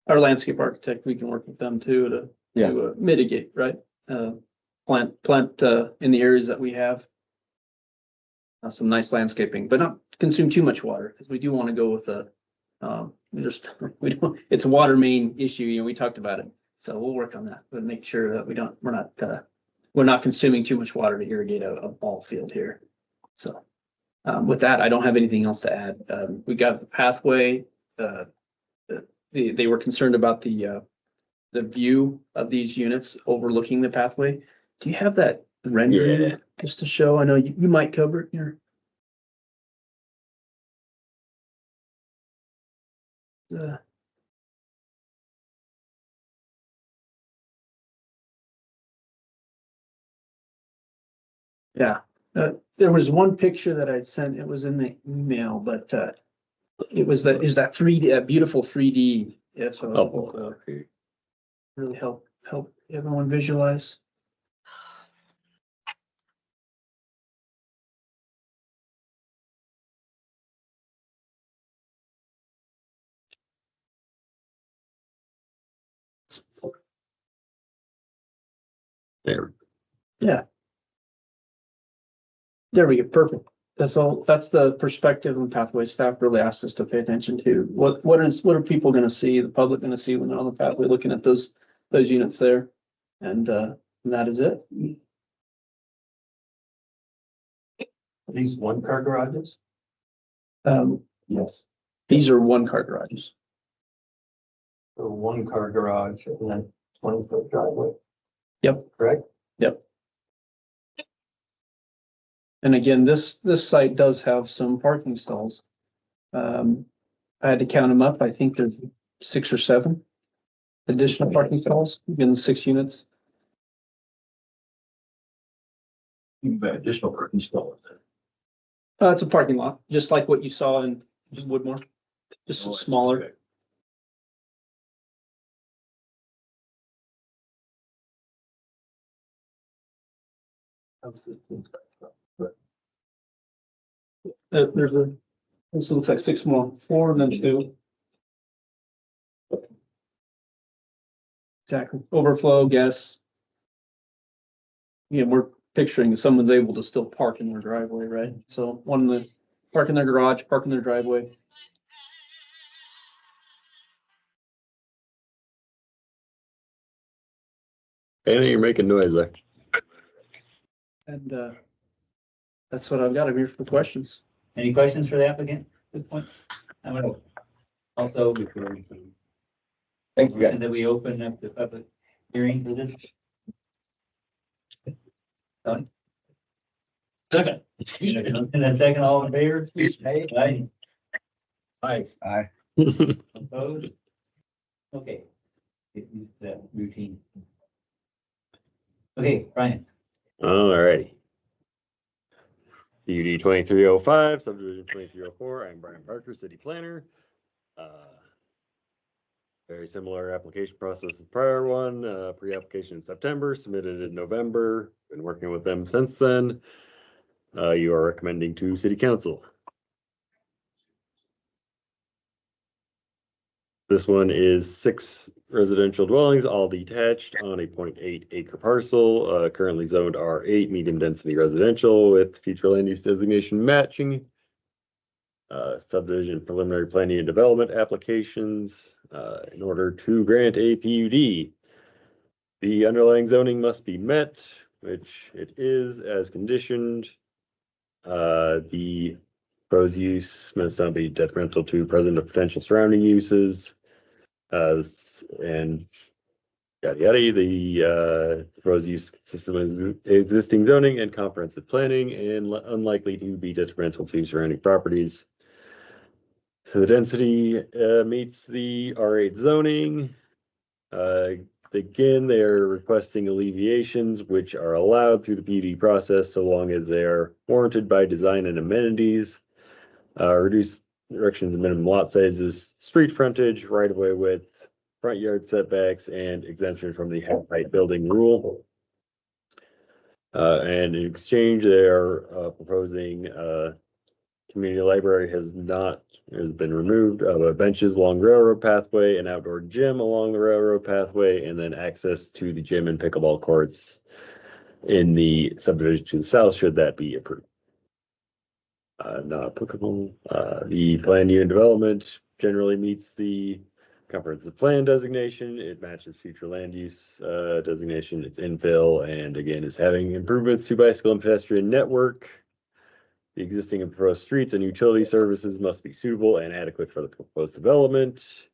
Our landscape architect, we can work with them too to mitigate, right? Plant in the areas that we have. Some nice landscaping, but not consume too much water, because we do want to go with it's a water main issue, we talked about it. So we'll work on that, but make sure that we're not consuming too much water to irrigate a ball field here. So with that, I don't have anything else to add. We got the pathway. They were concerned about the view of these units overlooking the pathway. Do you have that rendering just to show? I know you might cover it here. Yeah, there was one picture that I sent. It was in the email, but it was that 3D, beautiful 3D. Yeah, so really help everyone visualize. There. Yeah. There we go. Perfect. That's all. That's the perspective and pathway staff really asked us to pay attention to. What are people going to see? The public going to see when they're on the pathway looking at those units there, and that is it. Are these 1-car garages? Yes. These are 1-car garages. So 1-car garage and then 20-foot driveway. Yep. Correct? Yep. And again, this site does have some parking stalls. I had to count them up. I think there's 6 or 7 additional parking stalls in the 6 units. Additional parking stalls. It's a parking lot, just like what you saw in Woodmore, just smaller. There's a, this looks like 6 more, 4 and then 2. Exactly. Overflow, gas. Yeah, we're picturing someone's able to still park in their driveway, right? So one in the, park in their garage, park in their driveway. Anna, you're making noise there. And that's what I've got. I'm here for questions. Any questions for the applicant at this point? I'm gonna also, before we Thank you, guys. that we open up the public hearing for this. Tony? Second. And then second, all in favor? Aye. Aye. Opposed? Okay. Get used to that routine. Okay, Brian. Alrighty. PUD 2305, subdivision 2304. I'm Brian Parker, city planner. Very similar application process as prior one. Pre-application in September, submitted in November. Been working with them since then. You are recommending to city council. This one is 6 residential dwellings, all detached on a 0.8 acre parcel, currently zoned R8, medium density residential with future land use designation matching. Subdivision preliminary planning and development applications, in order to grant a PUD. The underlying zoning must be met, which it is as conditioned. The proposed use must not be detrimental to present or potential surrounding uses. And yada yada, the proposed use consistent with existing zoning and comprehensive planning and unlikely to be detrimental to surrounding properties. The density meets the R8 zoning. Again, they are requesting alleviations which are allowed through the PUD process so long as they are warranted by design and amenities. Reduce directions and minimum lot sizes, street frontage, right of way width, front yard setbacks, and exemption from the height building rule. And in exchange, they are proposing community library has been removed, benches along railroad pathway, an outdoor gym along the railroad pathway, and then access to the gym and pickleball courts in the subdivision to the south, should that be approved. Not applicable. The planned unit development generally meets the comprehensive plan designation. It matches future land use designation. It's infill and again is having improvements to bicycle and pedestrian network. The existing and proposed streets and utility services must be suitable and adequate for the proposed development,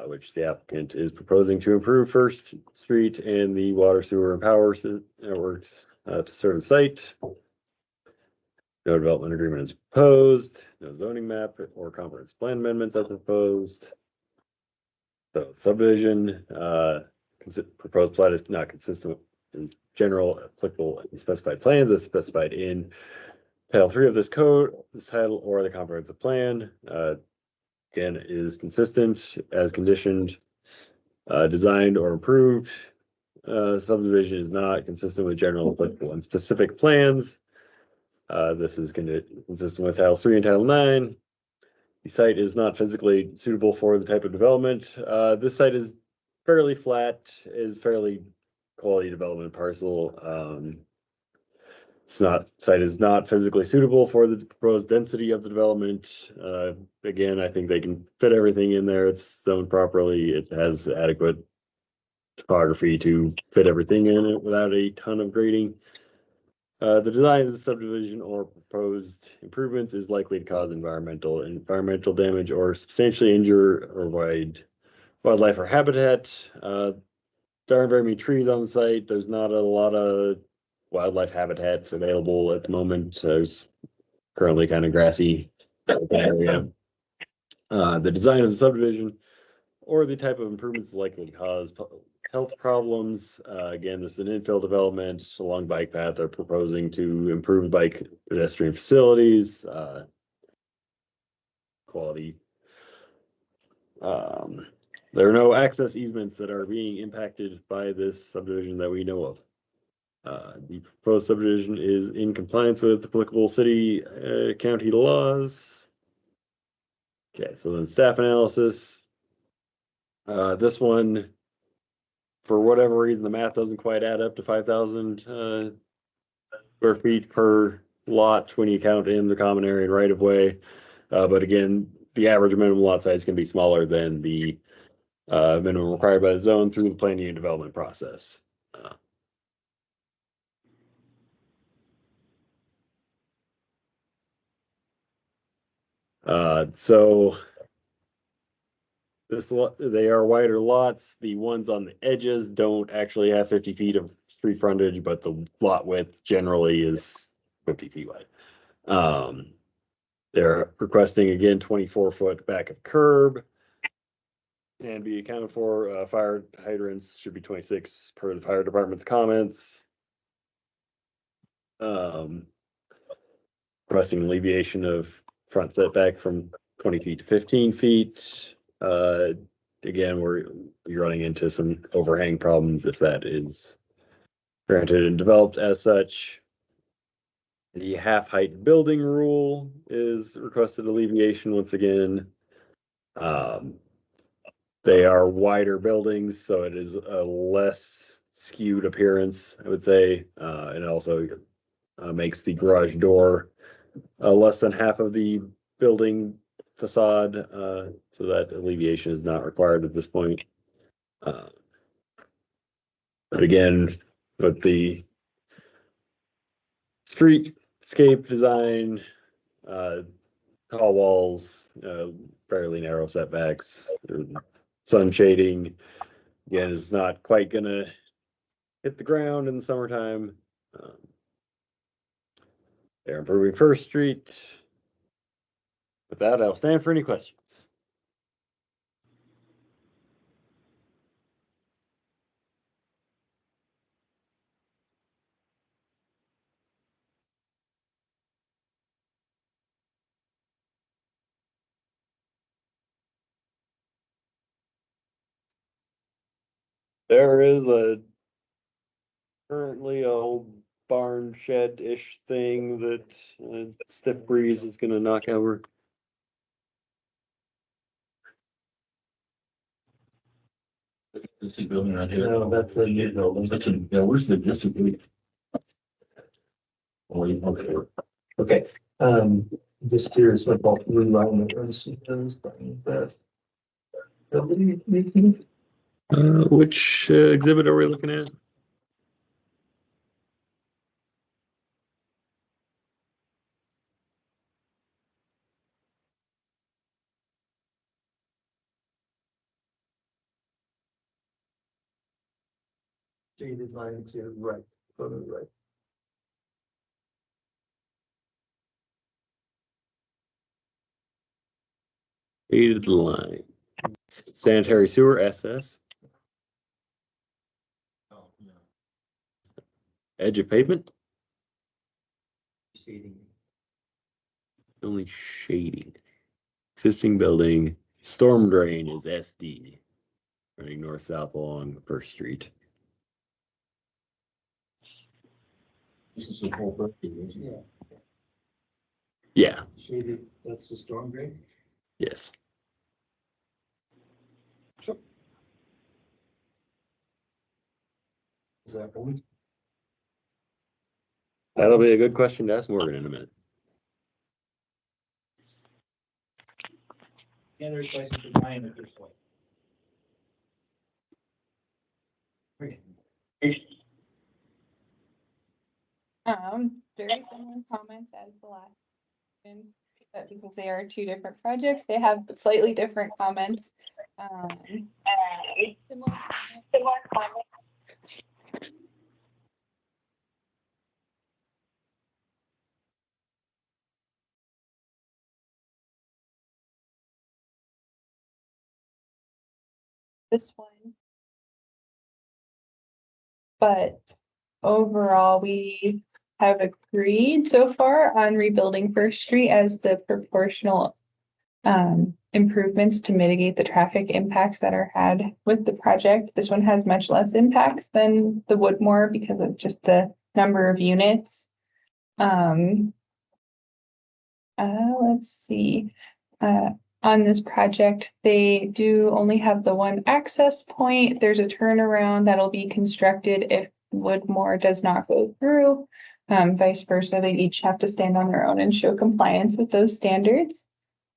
which the applicant is proposing to improve First Street and the water, sewer, and power networks to serve the site. No development agreement is proposed. No zoning map or comprehensive plan amendments are proposed. So subdivision, proposed plat is not consistent with general applicable and specified plans as specified in Title 3 of this code, this title, or the comprehensive plan. Again, is consistent as conditioned, designed or improved. Subdivision is not consistent with general applicable and specific plans. This is consistent with Title 3 and Title 9. The site is not physically suitable for the type of development. This site is fairly flat, is fairly quality development parcel. Site is not physically suitable for the proposed density of the development. Again, I think they can fit everything in there. It's zoned properly. It has adequate topography to fit everything in it without a ton of grading. The design of the subdivision or proposed improvements is likely to cause environmental damage or substantially injure or wildlife or habitat. There aren't very many trees on the site. There's not a lot of wildlife habitat available at the moment. There's currently kind of grassy area. The design of the subdivision or the type of improvements likely to cause health problems. Again, this is an infill development along bike path. They're proposing to improve bike pedestrian facilities, quality. There are no access easements that are being impacted by this subdivision that we know of. The proposed subdivision is in compliance with applicable city, county laws. Okay, so then staff analysis. This one, for whatever reason, the math doesn't quite add up to 5,000 square feet per lot when you count in the common area and right of way. But again, the average minimum lot size can be smaller than the minimum required by the zone through the planning and development process. So they are wider lots. The ones on the edges don't actually have 50 feet of street frontage, but the lot width generally is 50 feet wide. They're requesting again 24-foot back of curb and be accounted for. Fire hydrants should be 26 per the fire department's comments. Requesting alleviation of front setback from 20 feet to 15 feet. Again, we're running into some overhang problems if that is granted and developed as such. The half-height building rule is requested alleviation once again. They are wider buildings, so it is a less skewed appearance, I would say. And it also makes the garage door less than half of the building facade, so that alleviation is not required at this point. But again, with the streetscape design, tall walls, fairly narrow setbacks, sun shading, again, is not quite gonna hit the ground in the summertime. They're improving First Street. With that, I'll stand for any questions. There is a currently a old barn shed-ish thing that stiff breeze is gonna knock over. This is building right here. No, that's a new building. That's a, yeah, where's the district? Oh, okay. Okay, just curious what both blue line is. Which exhibit are we looking at? Shaded line to right, photo right. Shaded line. Sanitary sewer SS. Oh, yeah. Edge of pavement. Shading. Only shading. Existing building. Storm drain is SD. Running north-south along First Street. This is the whole birthday, isn't it? Yeah, Shaded, that's the storm drain? yes. Is that one? That'll be a good question to ask Morgan in a minute. Any other questions for Brian at this point? Very similar comments as the last one, but because they are two different projects, they have slightly different comments. Similar comments. this one. But overall, we have agreed so far on rebuilding First Street as the proportional improvements to mitigate the traffic impacts that are had with the project. This one has much less impacts than the Woodmore because of just the number of units. Let's see. On this project, they do only have the one access point. There's a turnaround that'll be constructed if Woodmore does not go through. Vice versa, they each have to stand on their own and show compliance with those standards.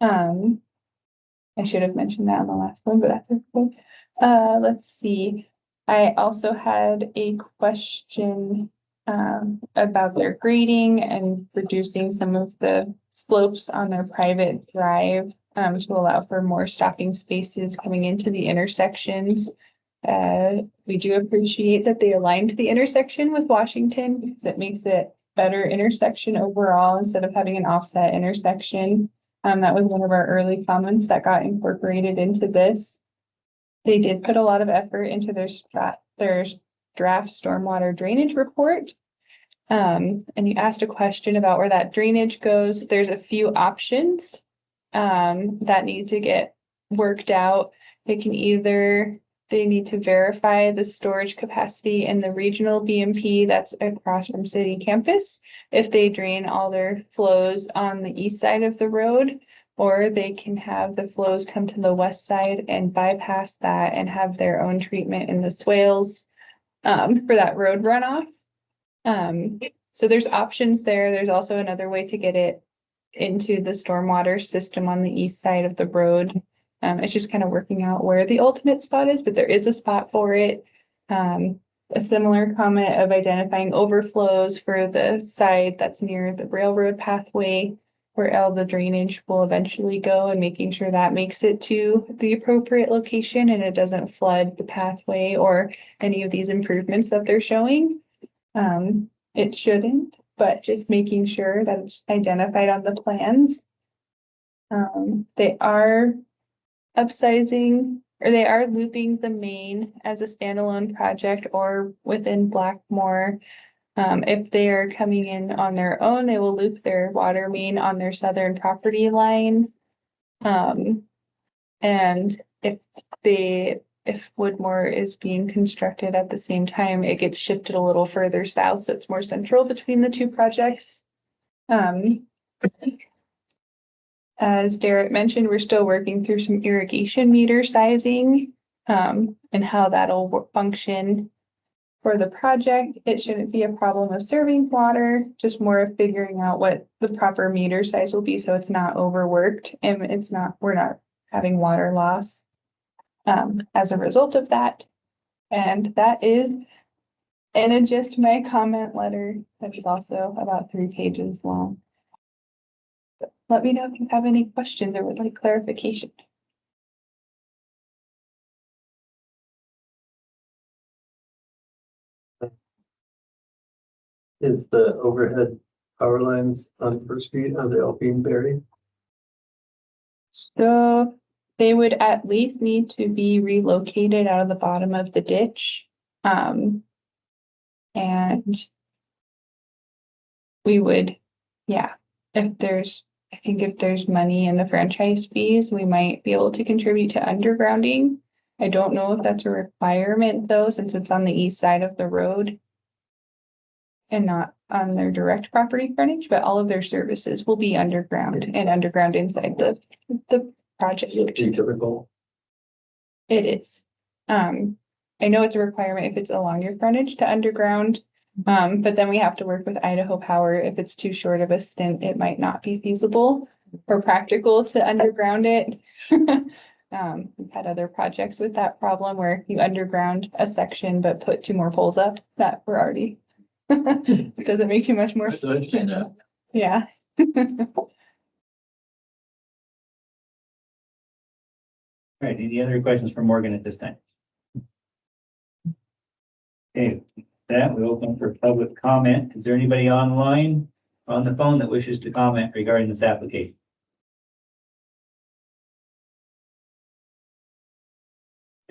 I should have mentioned that on the last one, but that's okay. Let's see. I also had a question about their grading and reducing some of the slopes on their private drive to allow for more stopping spaces coming into the intersections. We do appreciate that they aligned the intersection with Washington because it makes it better intersection overall instead of having an offset intersection. That was one of our early comments that got incorporated into this. They did put a lot of effort into their draft stormwater drainage report. And you asked a question about where that drainage goes. There's a few options that need to get worked out. They need to verify the storage capacity in the regional BMP that's across from city campus. If they drain all their flows on the east side of the road, or they can have the flows come to the west side and bypass that and have their own treatment in the swales for that road runoff. So there's options there. There's also another way to get it into the stormwater system on the east side of the road. It's just kind of working out where the ultimate spot is, but there is a spot for it. A similar comment of identifying overflows for the side that's near the railroad pathway, where all the drainage will eventually go, and making sure that makes it to the appropriate location and it doesn't flood the pathway or any of these improvements that they're showing. It shouldn't, but just making sure that it's identified on the plans. They are upsizing, or they are looping the main as a standalone project or within Blackmore. If they are coming in on their own, they will loop their water main on their southern property lines. And if Woodmore is being constructed at the same time, it gets shifted a little further south, so it's more central between the two projects. As Derek mentioned, we're still working through some irrigation meter sizing and how that'll function for the project. It shouldn't be a problem of serving water, just more of figuring out what the proper meter size will be so it's not overworked and we're not having water loss as a result of that. And that is just my comment letter that is also about 3 pages long. Let me know if you have any questions or would like clarification. Is the overhead power lines on First Street, are they all being buried? So they would at least need to be relocated out of the bottom of the ditch. And we would, yeah, I think if there's money in the franchise fees, we might be able to contribute to undergrounding. I don't know if that's a requirement though, since it's on the east side of the road and not on their direct property frontage, but all of their services will be underground and underground inside the project. Typical. It is. I know it's a requirement if it's along your frontage to underground. But then we have to work with Idaho Power. If it's too short of a stint, it might not be feasible or practical to underground it. We've had other projects with that problem where you underground a section but put 2 more poles up that were already it doesn't make too much more I've seen that. Yeah. All right, any other questions for Morgan at this time? Okay, with that we open for public comment. Is there anybody online on the phone that wishes to comment regarding this application?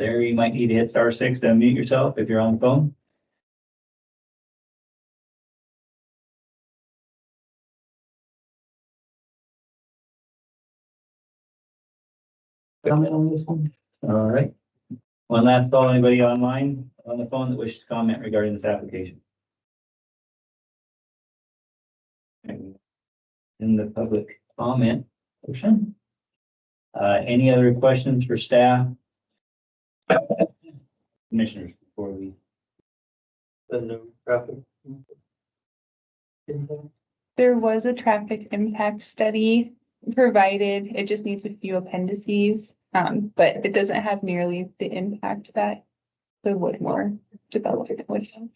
There, you might need to hit *6 to unmute yourself if you're on the phone. Comment on this one? All right. One last call, anybody online on the phone that wishes to comment regarding this application? In the public comment portion. Any other questions for staff? Commissioners, before we. There was a traffic impact study provided. It just needs a few appendices, but it doesn't have nearly the impact that the Woodmore development would have.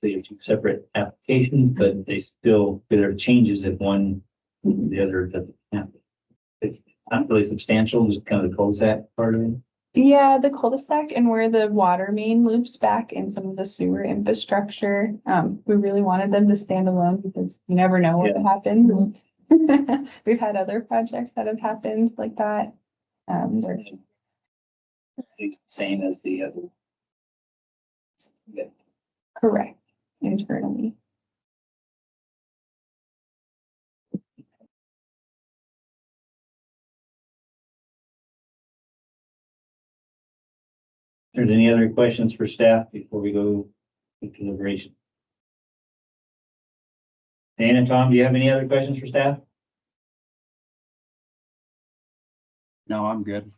They are two separate applications, but they still, there are changes if one, the other doesn't happen. It's not really substantial, just kind of the cul-de-sac part of it. Yeah, the cul-de-sac and where the water main loops back and some of the sewer infrastructure. We really wanted them to stand alone because you never know what would happen. We've had other projects that have happened like that. It's the same as the other. Yeah. Correct, internally. There's any other questions for staff before we go to deliberation? Dan and Tom, do you have any other questions for staff? No, I'm good.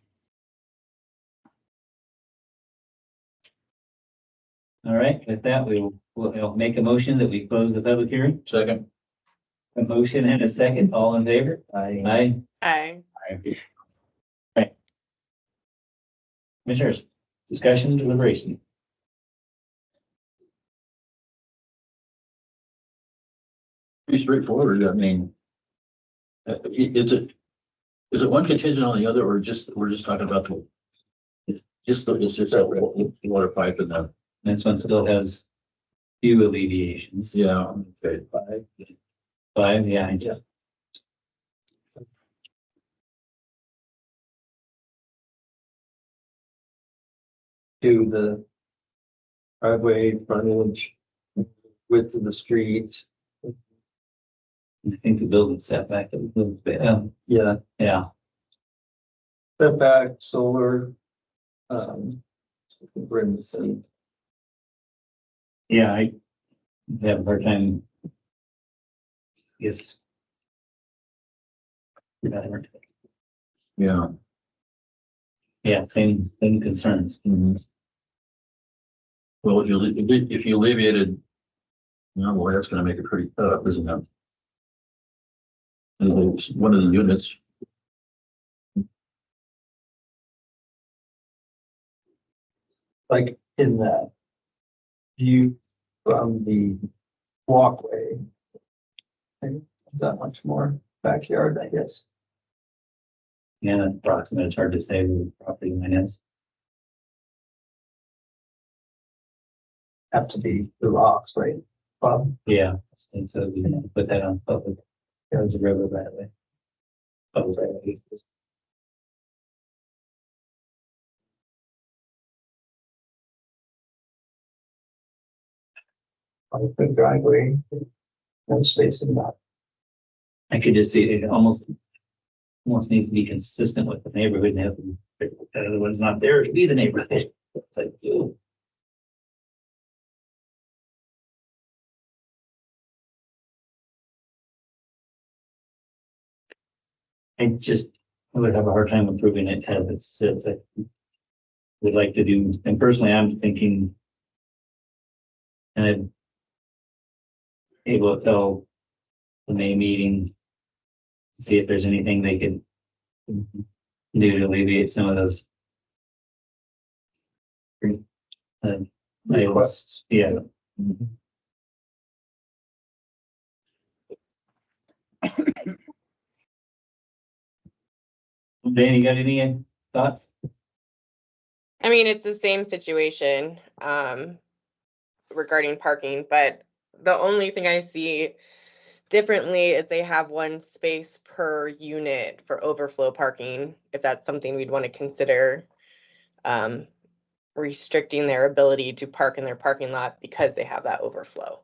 All right, with that, we'll make a motion that we close the public hearing. Second. A motion and a second, all in favor? Aye. Aye. Commissioners, discussion, deliberation. Pretty straightforward. I mean, is it one contingent on the other, or just, we're just talking about it's just that water pipe and the, This one still has few alleviations. yeah, okay. Five, yeah. To the driveway frontage, width of the street. I think the building setback a little bit, Yeah, yeah. setback, solar. We're in the same. Yeah, I have a hard time. Yes. Yeah. Yeah, same concerns. Mhm. Well, if you alleviated, no, boy, that's gonna make it pretty tough, isn't it? And it's one of the units, Like in that view from the walkway. That much more backyard, I guess. Yeah, that's approximate. It's hard to say where the property line is. Have to be the rocks, right? Bob? Yeah, and so we can put that on public. There's a river right away. Public right away. On the driveway. No space in that. I could just see it almost needs to be consistent with the neighborhood and have the other one's not there to be the neighborhood. It's like, ew. I would have a hard time approving it as it sits. I would like to do, and personally, I'm thinking. And I'd able to tell the May meeting, see if there's anything they could do to alleviate some of those. Requests. Yeah. Dan, you got any thoughts? I mean, it's the same situation, regarding parking, but The only thing I see differently is they have one space per unit for overflow parking, if that's something we'd want to consider. Restricting their ability to park in their parking lot because they have that overflow.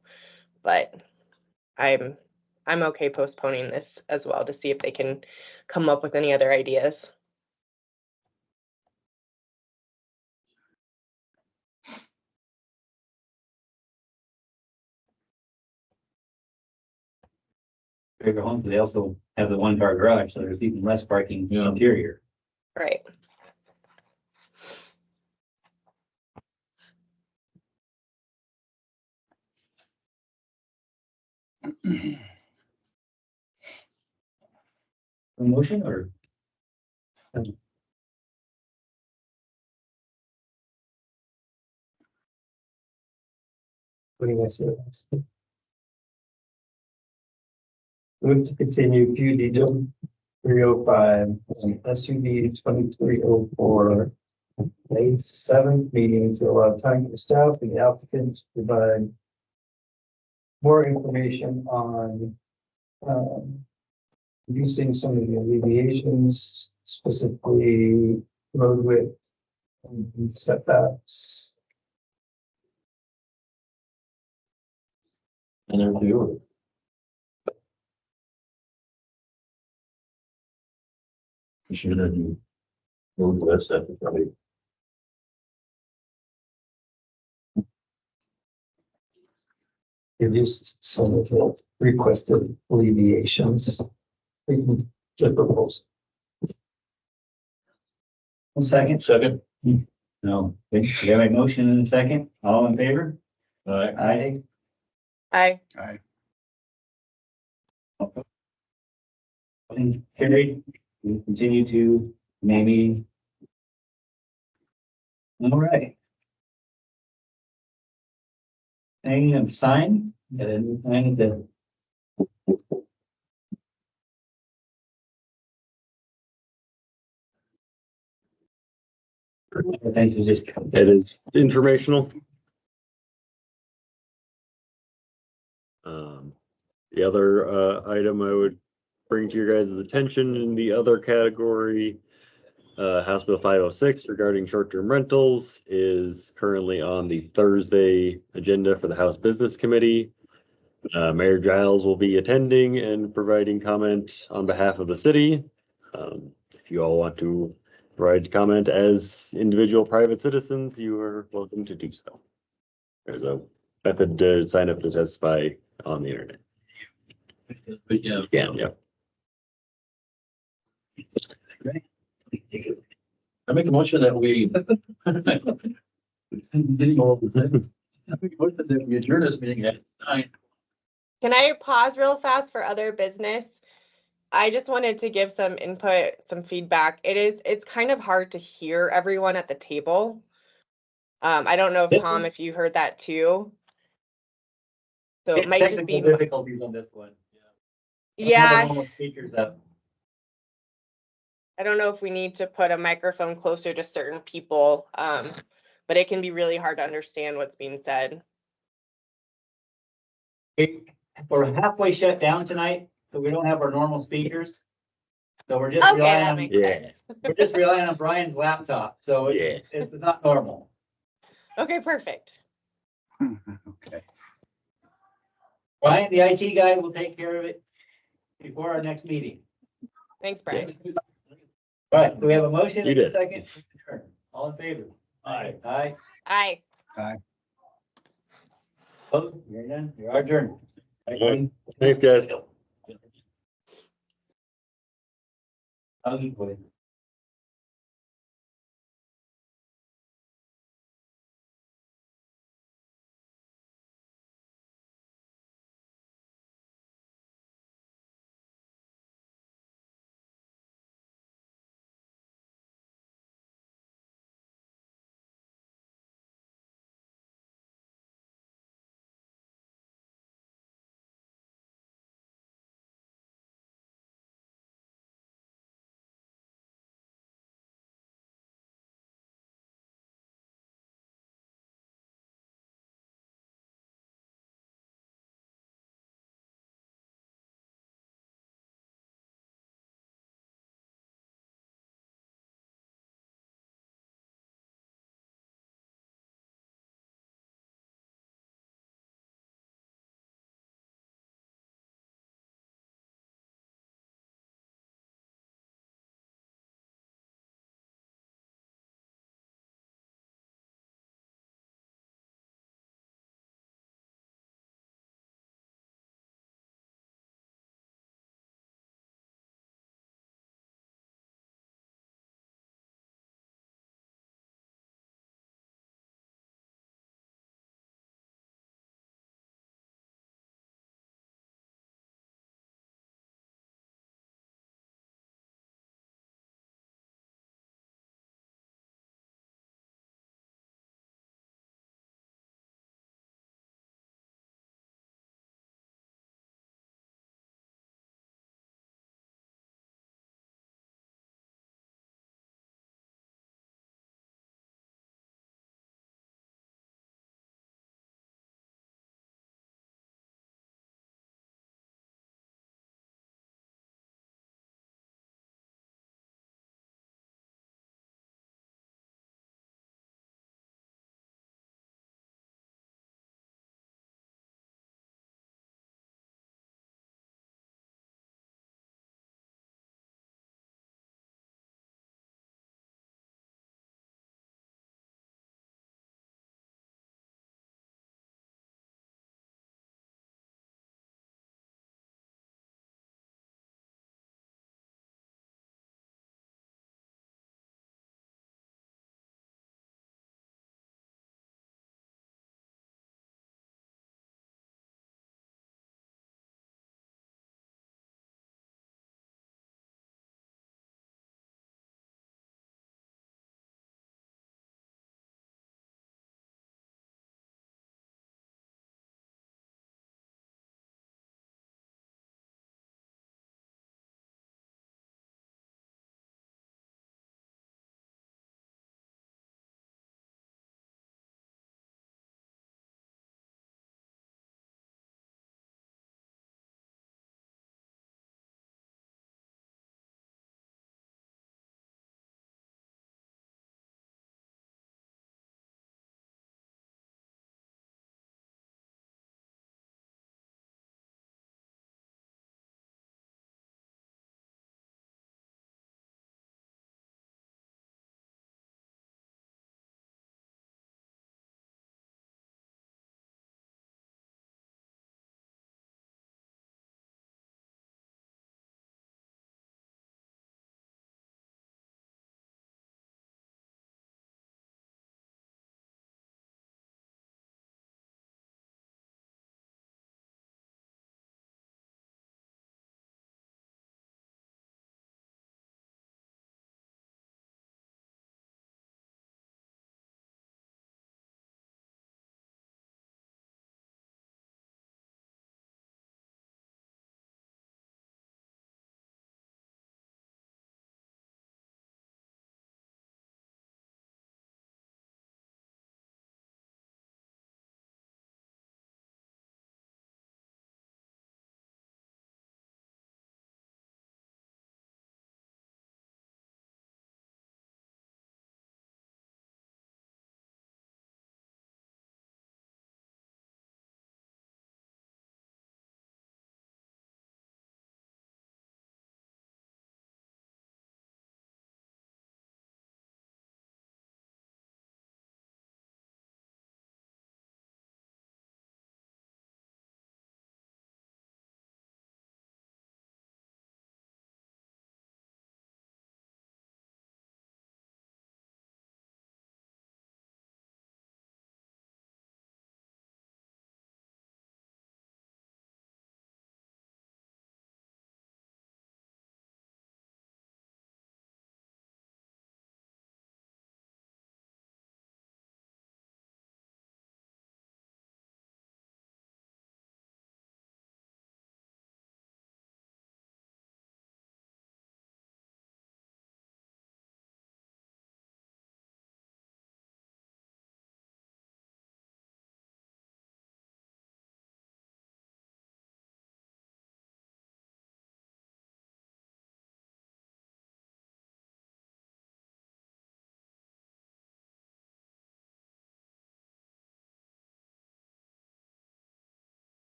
But I'm okay postponing this as well to see if they can come up with any other ideas. Bigger homes, they also have the one car garage, so there's even less parking Yeah. interior. Right. A motion or? What do you guys say? Move to continue PUD 305 and SUV 2304. May 7th meeting to allow time for staff and the applicant to provide more information on using some of the alleviations, specifically road width and setbacks. And there too. You should have moved west after probably. Reduce some of the requested alleviations. The proposal. Second. Second. No, you have a motion and a second, all in favor? Aye. Aye. Aye. Carried, we continue to May meeting. All right. Hanging of sign, got a new sign at the. I think you just. It is informational. The other item I would bring to your guys' attention in the other category, House Bill 506 regarding short-term rentals is currently on the Thursday agenda for the House Business Committee. Mayor Giles will be attending and providing comment on behalf of the city. If you all want to provide comment as individual private citizens, you are welcome to do so. There's a method to sign up to testify on the internet. But yeah. Yeah. I make a motion that we. I make a motion that we adjourn this meeting at 9. Can I pause real fast for other business? I just wanted to give some input, some feedback. It's kind of hard to hear everyone at the table. I don't know if Tom, if you heard that too. So it might just be, difficulties on this one. yeah, Speakers up. I don't know if we need to put a microphone closer to certain people, but it can be really hard to understand what's being said. We're halfway shut down tonight, so we don't have our normal speakers. So we're just Okay, relying that on, makes sense. we're just relying on Brian's laptop, so Yeah. this is not normal. Okay, perfect. Okay. Brian, the IT guy will take care of it before our next meeting. Thanks, Brian. Yes. All right, so we have a motion You and a did. second. All in favor? Aye. Aye. Aye. Oh, you're done. You're adjourned. Thanks, guys. Boy.